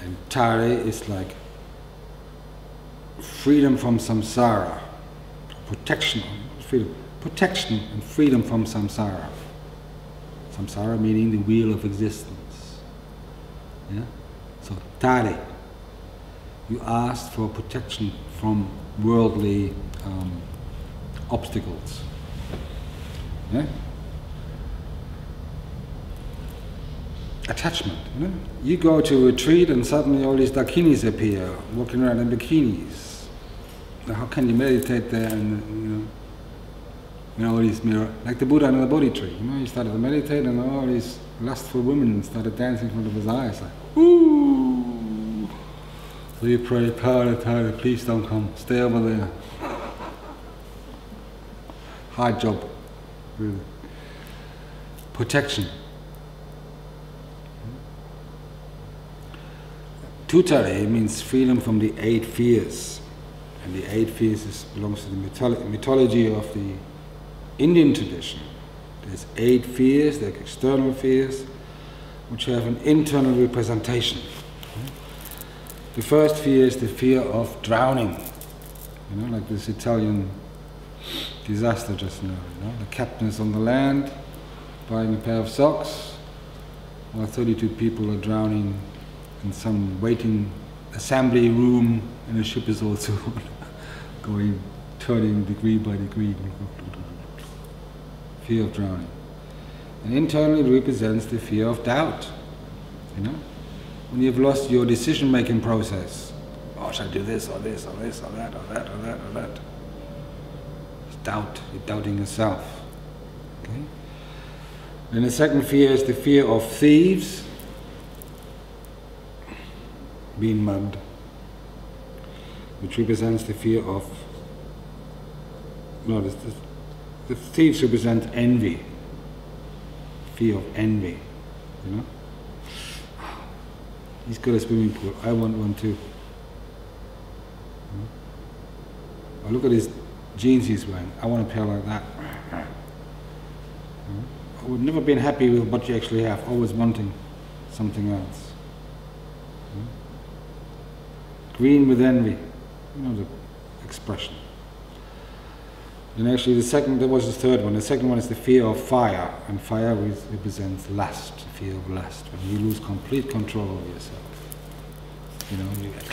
And Tare is like freedom from samsara, protection and freedom from samsara. Samsara meaning the wheel of existence. Yeah? So Tare, you asked for protection from worldly obstacles. Yeah? Attachment. You go to a retreat and suddenly all these dakinis appear, walking around in bikinis. Now how can you meditate there and all these mirror, like the Buddha under the Bodhi tree? He started to meditate and all these lustful women started dancing in front of his eyes, like, ooh. So you pray, Tara, please don't come, stay over there. Hard job, really. Protection. Tutare means freedom from the 8 fears. And the 8 fears belongs to the mythology of the Indian tradition. There's 8 fears, like external fears, which have an internal representation. The first fear is the fear of drowning. Like this Italian disaster just now. The captain is on the land, buying a pair of socks, while 32 people are drowning in some waiting assembly room, and the ship is also turning degree by degree. Fear of drowning. And internally it represents the fear of doubt. When you've lost your decision-making process. Oh, should I do this or this or this or that or that or that or that? It's doubt. You're doubting yourself. Okay? And the second fear is the fear of thieves, being mugged, which represents the fear of, no, the thieves represent envy, fear of envy, you know. He's got a swimming pool, I want one too. Oh, look at his jeans he's wearing, I want a pair like that. I would never been happy with what you actually have, always wanting something else. Green with envy, you know the expression. And actually there was the third one. The second one is the fear of fire, and fire represents lust, fear of lust, when you lose complete control over yourself. You know, you get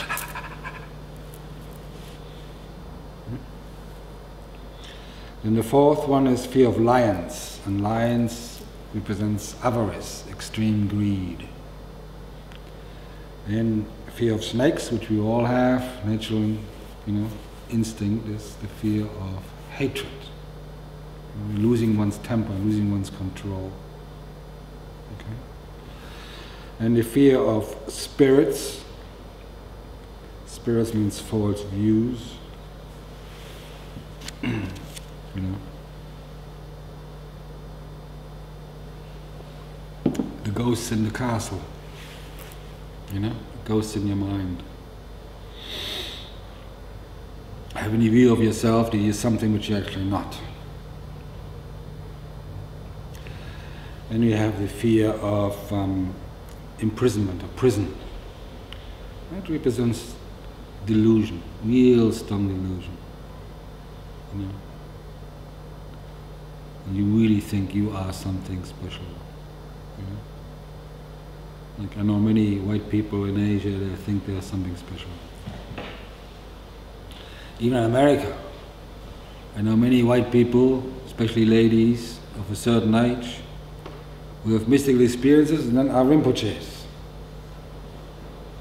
Then the fourth one is fear of lions, and lions represents avarice, extreme greed. And fear of snakes, which we all have, natural, you know, instinct, is the fear of hatred, you know, losing one's temper, losing one's control. Okay. And the fear of spirits. Spirits means false views. You know, the ghosts in the castle, you know, ghosts in your mind. Have any view of yourself that you're something which you're actually not. Then we have the fear of imprisonment, or prison. That represents delusion, real strong delusion. You know? You really think you are something special. You know? Like I know many white people in Asia that think they are something special. Even in America, I know many white people, especially ladies of a certain age, who have mystical experiences and then are Rinpoches.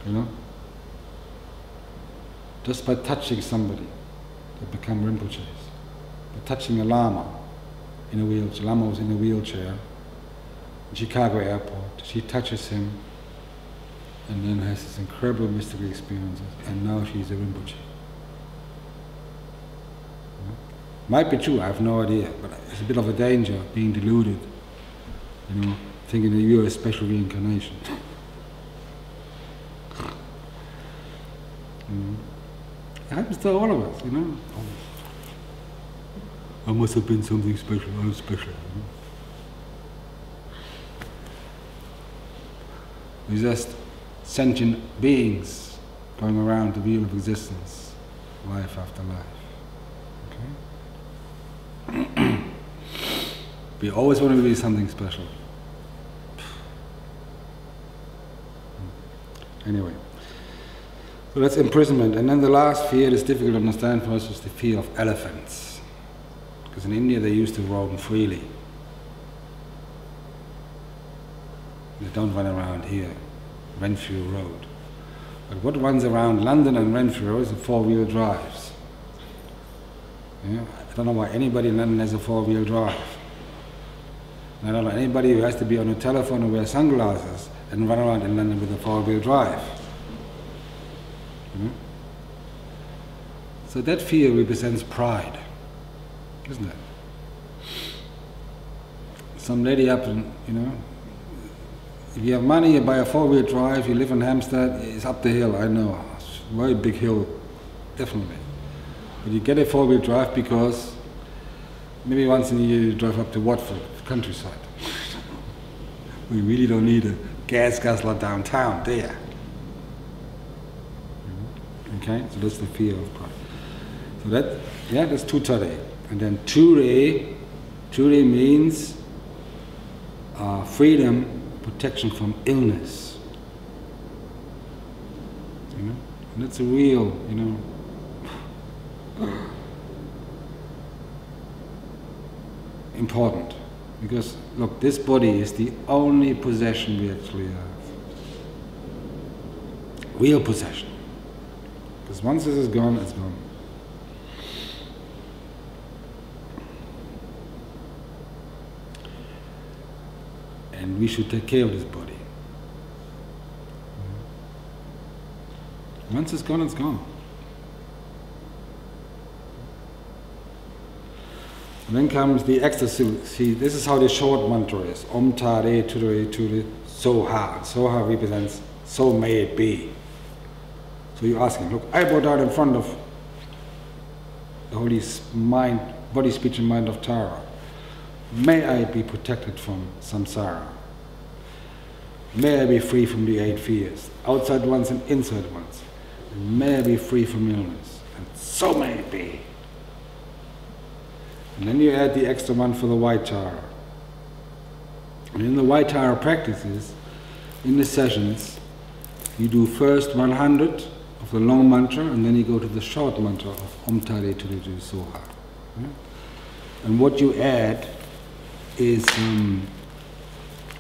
You know? Just by touching somebody, they become Rinpoches. By touching a Lama in a wheelchair. Lama was in a wheelchair in Chicago airport. She touches him and then has this incredible mystical experiences, and now she's a Rinpoche. Might be true, I have no idea, but it's a bit of a danger being deluded, you know, thinking that you're a special reincarnation. It happens to all of us, you know. I must have been something special, I was special. You know? We're just sentient beings going around the wheel of existence, life after life. Okay? We always want to be something special. Anyway, so that's imprisonment. And then the last fear that's difficult to understand for us is the fear of elephants. Because in India they used to roam freely. They don't run around here, Renfrew Road. But what runs around London and Renfrew is the four-wheel drives. Yeah? I don't know why anybody in London has a four-wheel drive. And I don't know anybody who has to be on a telephone and wear sunglasses and run around in London with a four-wheel drive. You know? So that fear represents pride, isn't it? Some lady up in, you know, if you have money, you buy a four-wheel drive, you live in Hampstead, it's up the hill, I know, it's a very big hill, definitely. But you get a four-wheel drive because maybe once in a year you drive up to Watford, countryside. We really don't need a gas guzzler downtown, do you? Okay, so that's the fear of pride. So that, yeah, that's tutere. And then ture means freedom, protection from illness. You know, and that's a real, you know, important. Because look, this body is the only possession we actually have. Real possession. Because once this is gone, it's gone. and we should take care of this body. Once it's gone, it's gone. And then comes the ecstasy. See, this is how the short mantra is. Om Tare Ture Ture Soha. Soha represents so may it be. So you ask him, look, I brought out in front of the holy mind, body, speech and mind of Tara. May I be protected from samsara. May I be free from the 8 fears, outside ones and inside ones. And may I be free from illness. And so may it be. And then you add the extra one for the white Tara. And in the white Tara practices, in the sessions, you do first 100 of the long mantra, and then you go to the short mantra of Om Tare Ture Ture Soha. And what you add is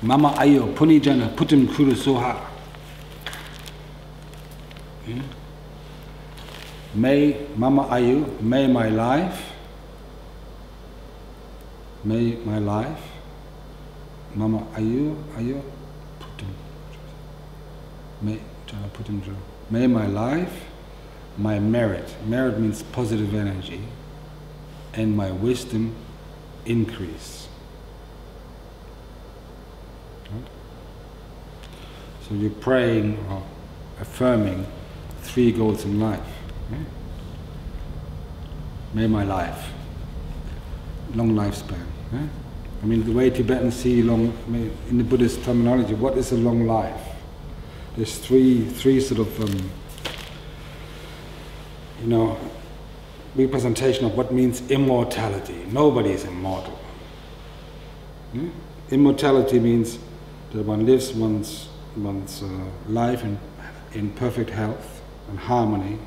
Mama Ayo Punijana Putim Kuru Soha. May Mama Ayu, may my life, Mama Ayu, Putim, may my life, my merit means positive energy, and my wisdom increase. Right? So you're praying or affirming 3 goals in life. Right? May my life, long lifespan. Right? I mean, the way Tibetans see long, in the Buddhist terminology, what is a long life? There's three sort of, representation of what means immortality. Nobody is immortal. Immortality means that one lives one's life in perfect health and harmony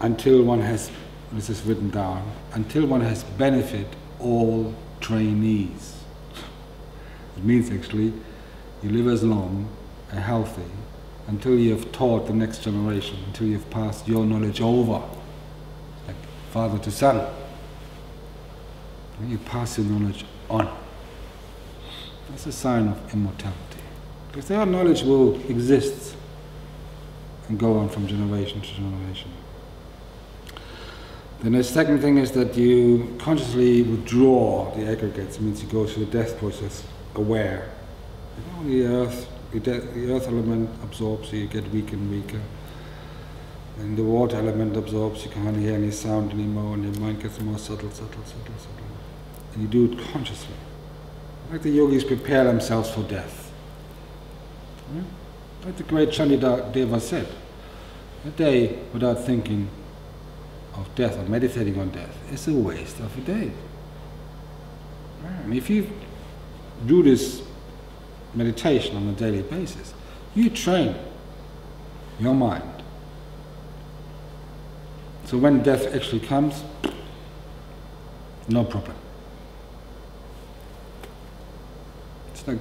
until one has, this is written down, until one has benefit all trainees. It means actually you live as long and healthy until you have taught the next generation, until you have passed your knowledge over, like father to son. You pass your knowledge on. That's a sign of immortality. Because their knowledge will exist and go on from generation to generation. Then the second thing is that you consciously withdraw the aggregates. It means you go through the death process aware. The earth element absorbs, so you get weaker and weaker. And the water element absorbs, you can't hear any sound anymore, and your mind gets more subtle. And you do it consciously. Like the yogis prepare themselves for death. Like the great Shantideva said, a day without thinking of death or meditating on death is a waste of a day. And if you do this meditation on a daily basis, you train your mind. So when death actually comes, no problem. It's like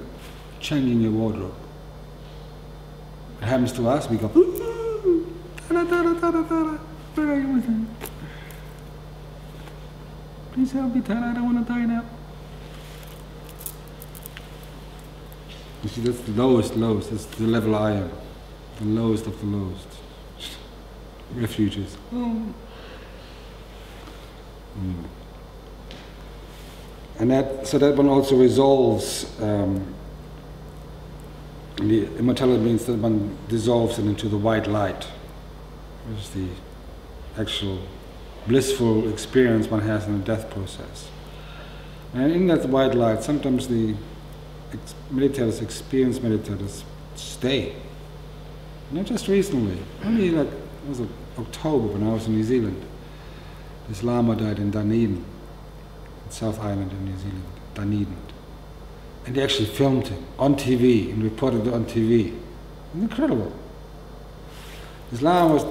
changing your wardrobe. It happens to us, we go, please help me, Tara, I don't want to die now. You see, that's the lowest, that's the level I am. The lowest of the lowest. Refuges. And so that one also resolves, the immortality means that one dissolves it into the white light, which is the actual blissful experience one has in the death process. And in that white light, sometimes the meditators, experienced meditators, stay. Not just recently, only like, it was October when I was in New Zealand. This Lama died in Dunedin, South Island in New Zealand, Dunedin. And they actually filmed him on TV and reported it on TV. Incredible. This Lama was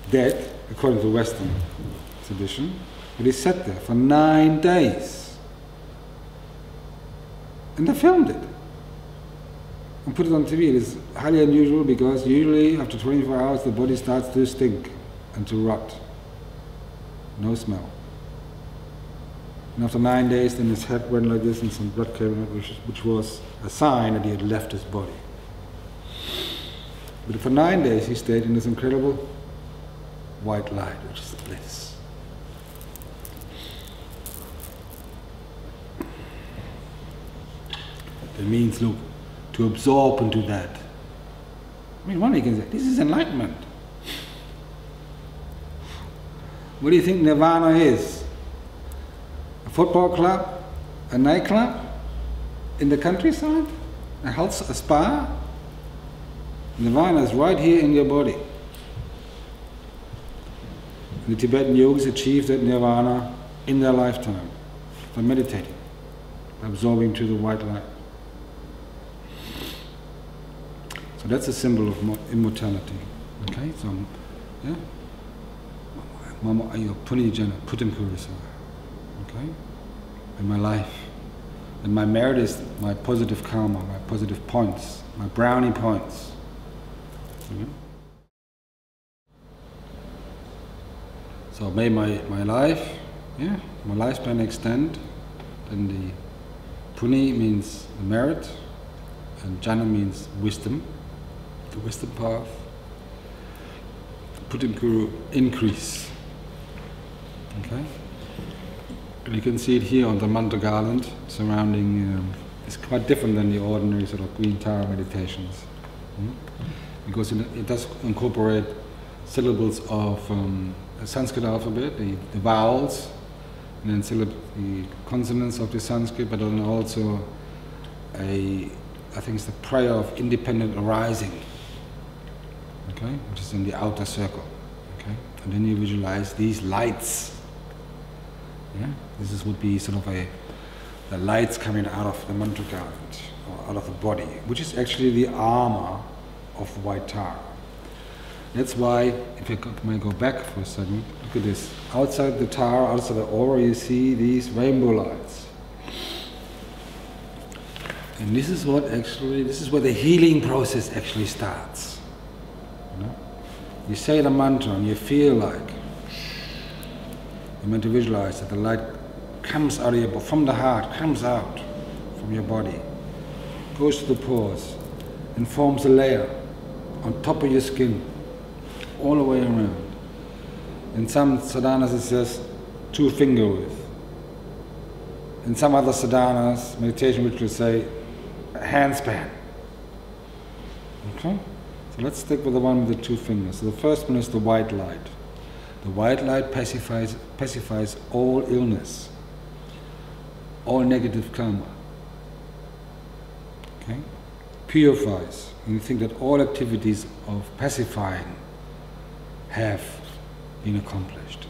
dead, according to Western tradition, but he sat there for 9 days. And they filmed it and put it on TV. It is highly unusual because usually after 24 hours the body starts to stink and to rot. No smell. And after 9 days, then his head went like this and some blood came out, which was a sign that he had left his body. But for 9 days, he stayed in this incredible white light, which is bliss. That means, look, to absorb into that. I mean, one way you can say, this is enlightenment. What do you think nirvana is? A football club? A nightclub? In the countryside? A spa? Nirvana is right here in your body. The Tibetan yogis achieved that nirvana in their lifetime by meditating, by absorbing to the white light. So that's a symbol of immortality. Okay, so yeah, Mama ayo puni jana putim kurisa. Okay, in my life, and my merit is my positive karma, my positive points, my brownie points. Okay? So may my life, yeah, my lifespan extend. Then the puni means the merit, and jana means wisdom, the wisdom path. Putim kuru, increase. Okay, and you can see it here on the mantra garland surrounding. It's quite different than the ordinary sort of green tara meditations, because it does incorporate syllables of the Sanskrit alphabet, the vowels, and then the consonants of the Sanskrit, but then also I think it's the prayer of independent arising, okay, which is in the outer circle, okay, and then you visualize these lights. Yeah, would be sort of the lights coming out of the mantra garland or out of the body, which is actually the armor of white tara. That's why, if I may go back for a second, look at this. Outside the tara, outside the aura, you see these rainbow lights. And this is where the healing process actually starts. You know? You say the mantra and you feel like, you're meant to visualize that the light comes out of your body, from the heart, comes out from your body, goes to the pores, and forms a layer on top of your skin, all the way around. In some sadhanas it says 2 finger width. In some other sadhanas, meditation which will say a hand span. Okay? So let's stick with the one with the 2 fingers. So the first one is the white light. The white light pacifies all illness, all negative karma. Okay? Purifies. And you think that all activities of pacifying have been accomplished.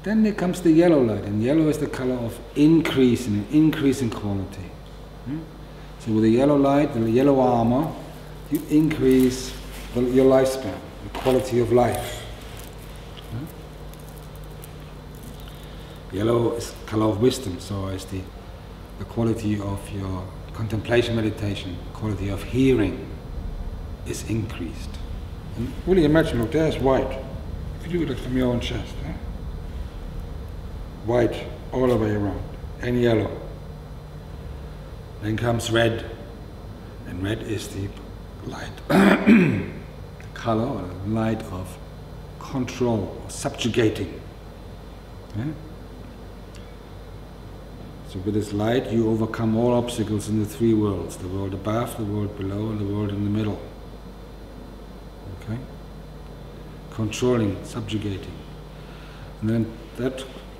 Then there comes the yellow light, and yellow is the color of increase in quality. So with the yellow light, the yellow armor, you increase your lifespan, the quality of life. Yellow is color of wisdom, so is the quality of your contemplation meditation, the quality of hearing is increased. And really imagine, look, there's white. If you do it from your own chest, white all the way around, and yellow. Then comes red, and red is the light, the color or the light of control, subjugating. Yeah? So with this light you overcome all obstacles in the 3 worlds, the world above, the world below, and the world in the middle. Okay? Controlling, subjugating. And then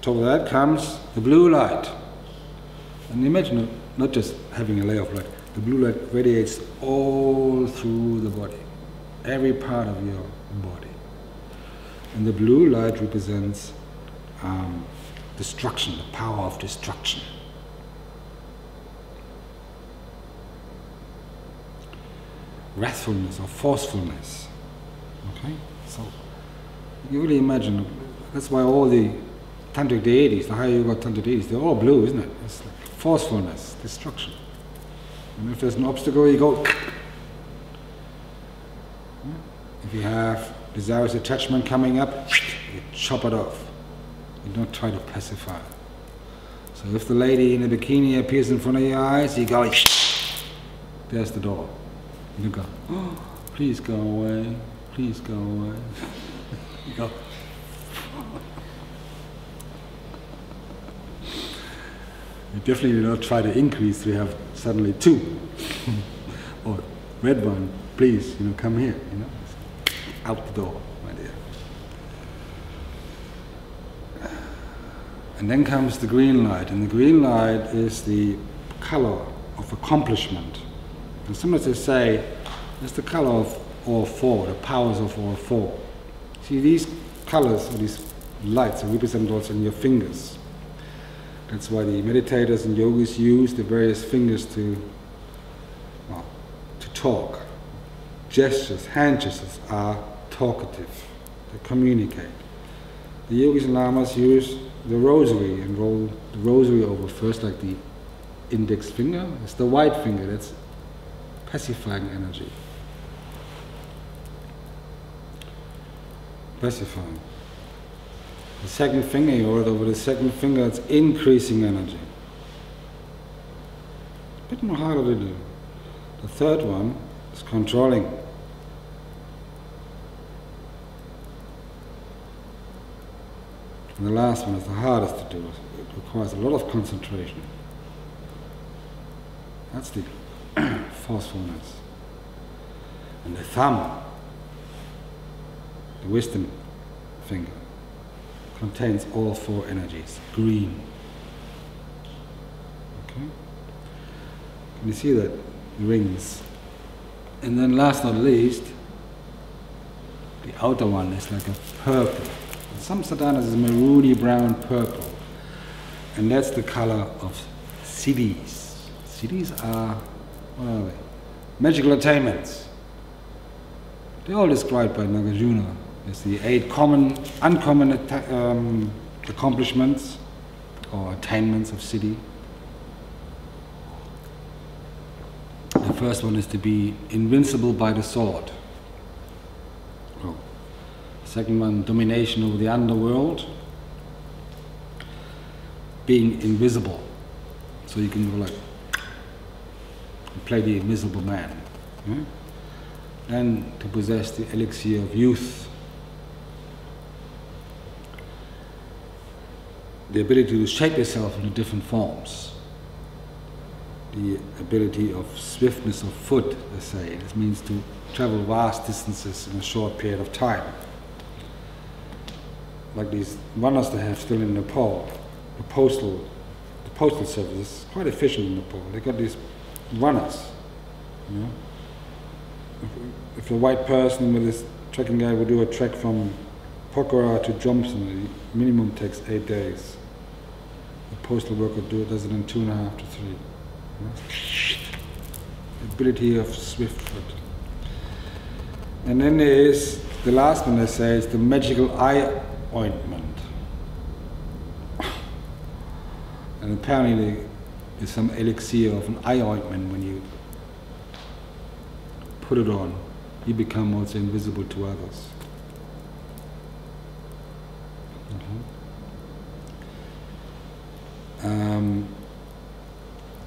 top of that comes the blue light. And imagine not just having a layer of light, the blue light radiates all through the body, every part of your body. And the blue light represents destruction, the power of destruction. Wrathfulness or forcefulness. Okay? So you really imagine, that's why all the tantric deities, the higher yoga tantric deities, they're all blue, isn't it? It's like forcefulness, destruction. And if there's an obstacle, you go. If you have desirous attachment coming up, you chop it off. You don't try to pacify it. So if the lady in a bikini appears in front of your eyes, you go, there's the door. You go, oh, please go away, please go away. You go. You definitely do not try to increase. We have suddenly two, or red one. Please, come here. Out the door, my dear. And then comes the green light, and the green light is the color of accomplishment. And sometimes they say it's the color of all four, the powers of all four. See, these colors, or these lights, are represented also in your fingers. That's why the meditators and yogis use the various fingers to talk. Gestures, hand gestures are talkative. They communicate. The yogis and lamas use the rosary and roll the rosary over first, like the index finger. It's the white finger, that's pacifying energy. Pacifying. The second finger, you roll it over the second finger, it's increasing energy. A bit more harder to do. The third one is controlling. And the last one is the hardest to do. It requires a lot of concentration. That's the forcefulness. And the thumb, the wisdom finger, contains all four energies, green. Okay? Can you see that? Rings. And then last not least, the outer one is like a purple. In some sadhanas is maroony brown purple. And that's the color of siddhis. Siddhis are, what are they? Magical attainments. They're all described by Nagarjuna as the 8 uncommon accomplishments or attainments of siddhi. The first one is to be invincible by the sword. Oh. Second one, domination over the underworld. Being invisible, so you can go like play the invisible man. Yeah? And to possess the elixir of youth. The ability to shape yourself into different forms. The ability of swiftness of foot, they say. This means to travel vast distances in a short period of time. Like these runners they have still in Nepal. The postal service is quite efficient in Nepal. They got these runners. You know? If a white person with this trekking guide would do a trek from Pokhara to Jomsom, the minimum takes 8 days. The postal worker does it in 2.5 to 3. The ability of swift foot. And then there is the last one, they say, is the magical eye ointment. And apparently there's some elixir of an eye ointment. When you put it on, you become also invisible to others.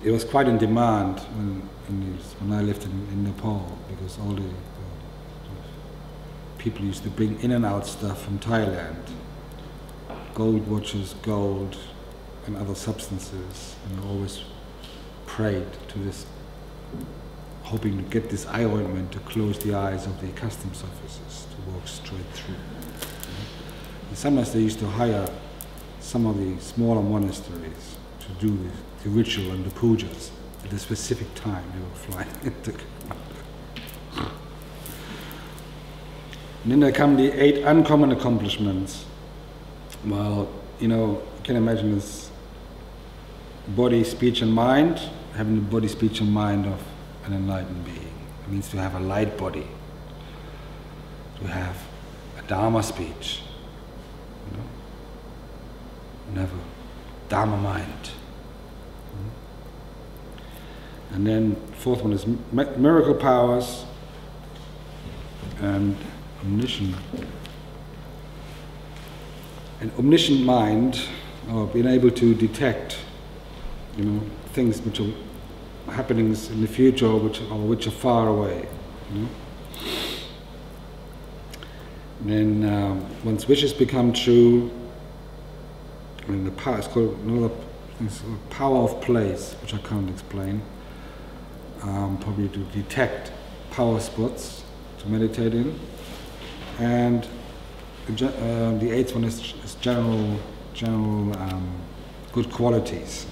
It was quite in demand when I lived in Nepal, because all the people used to bring in and out stuff from Thailand. Gold watches, gold, and other substances, and I always prayed to this, hoping to get this eye ointment to close the eyes of the customs officers, to walk straight through. And sometimes they used to hire some of the smaller monasteries to do the ritual and the pujas at a specific time. They were flying into Kathmandu. And then there come the 8 uncommon accomplishments. Well, you can imagine this body, speech and mind, having the body, speech and mind of an enlightened being. It means to have a light body, to have a Dharma speech, and have a Dharma mind. And then fourth one is miracle powers and omniscient. An omniscient mind, or being able to detect things which are happenings in the future or which are far away. Then once wishes become true, and the power, it's called power of place, which I can't explain. Probably to detect power spots to meditate in, and the eighth one is general good qualities.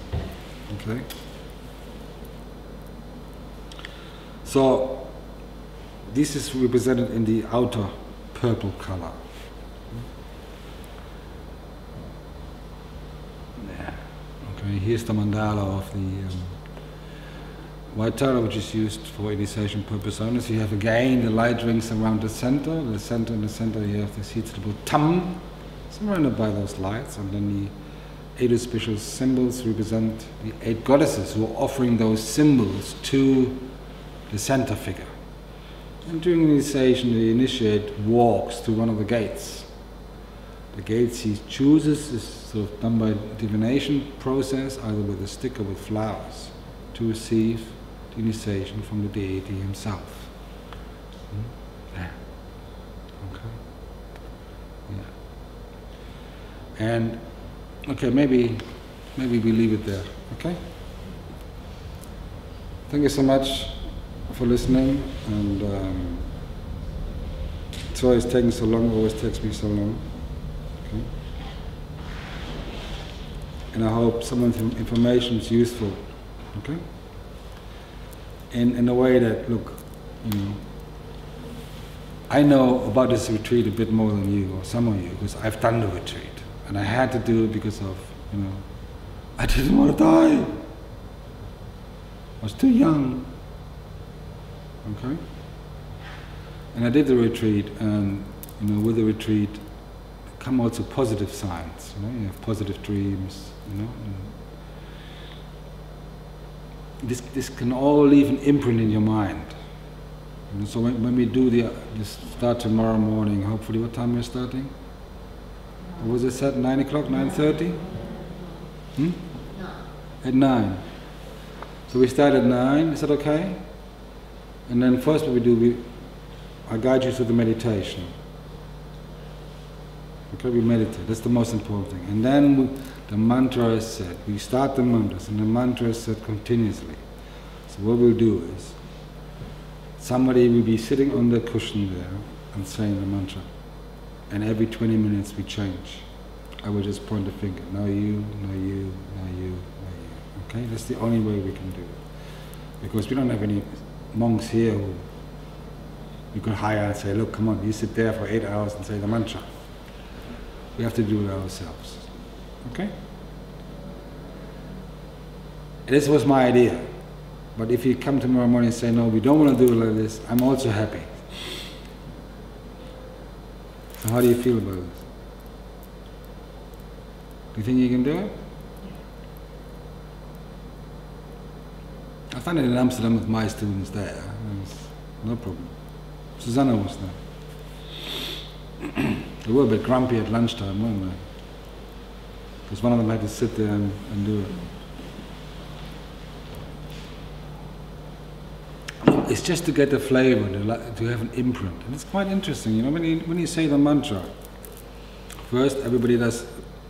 Okay. So this is represented in the outer purple color. Okay, here's the mandala of the white Tara, which is used for initiation purpose only. So you have again the light rings around the center. In the center you have this heatable tam, surrounded by those lights, and then the 8 auspicious symbols represent the 8 goddesses who are offering those symbols to the center figure. And during initiation, the initiate walks to one of the gates. The gates he chooses is sort of done by divination process, either with a stick or with flowers, to receive the initiation from the deity himself. Yeah. Okay. Yeah. And okay, maybe we leave it there. Okay. Thank you so much for listening, and sorry it's taking so long. It always takes me so long. Okay. And I hope some of the information is useful. Okay. In a way that, look, I know about this retreat a bit more than you or some of you, because I've done the retreat, and I had to do it because of, I didn't want to die. I was too young. Okay? And I did the retreat, and with the retreat come also positive signs. You have positive dreams. This can all leave an imprint in your mind. So when we do this start tomorrow morning, hopefully, what time we're starting? What was it said? 9 o'clock, 9:30? At 9. So we start at 9. Is that okay? And then first what we do, I guide you through the meditation. Okay, we meditate. That's the most important thing. And then the mantra is said. We start the mantras, and the mantra is said continuously. So what we'll do is, somebody will be sitting on the cushion there and saying the mantra. And every 20 minutes we change. I will just point the finger. Now you, now you, now you, now you. Okay? That's the only way we can do it. Because we don't have any monks here who you could hire and say, look, come on, you sit there for 8 hours and say the mantra. We have to do it ourselves. Okay? This was my idea. But if you come tomorrow morning and say, no, we don't want to do it like this, I'm also happy. So how do you feel about this? Do you think you can do it? I found it in Amsterdam with my students there. There was no problem. Susanna was there. They were a bit grumpy at lunchtime, weren't they? Because one of them had to sit there and do it. It's just to get the flavor, to have an imprint. And it's quite interesting, when you say the mantra, first everybody does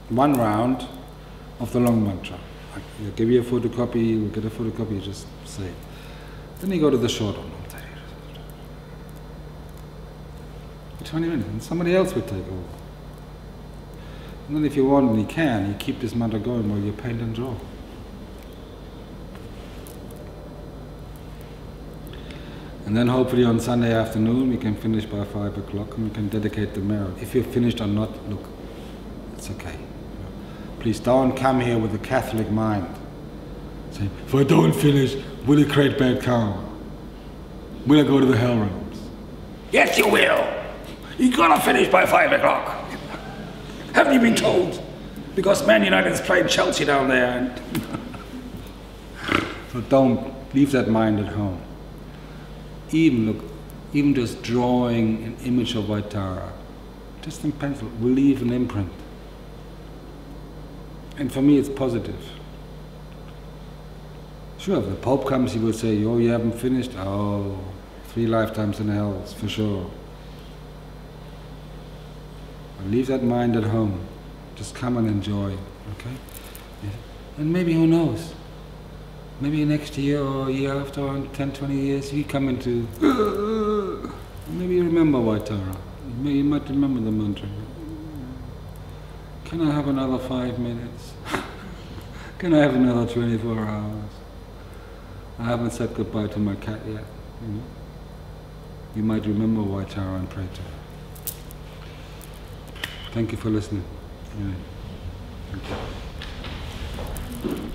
one round of the long mantra. I'll give you a photocopy, you get a photocopy, you just say it. Then you go to the short one. 20 minutes, and somebody else will take over. And then if you want, and you keep this mantra going while you paint and draw. And then hopefully on Sunday afternoon we can finish by 5 o'clock and we can dedicate the mirror. If you're finished or not, look, it's okay. Please don't come here with a Catholic mind. Say, if I don't finish, will it create bad karma? Will I go to the hell realms? Yes, you will! You're gonna finish by 5 o'clock! Haven't you been told? Because Man United's playing Chelsea down there. And so don't leave that mind at home. Even just drawing an image of Vaitara, just in pencil, will leave an imprint. And for me it's positive. Sure, if the Pope comes, he will say, "Oh, you haven't finished? Oh, 3 lifetimes in hell, for sure." But leave that mind at home. Just come and enjoy, okay? Yeah. And maybe, who knows? Maybe next year or a year after, or in 10, 20 years, you come into... maybe you remember Vaitara. You might remember the mantra. Can I have another 5 minutes? Can I have another 24 hours? I haven't said goodbye to my cat yet. You know? You might remember Vaitara and pray to her. Thank you for listening. Yeah. Thank you.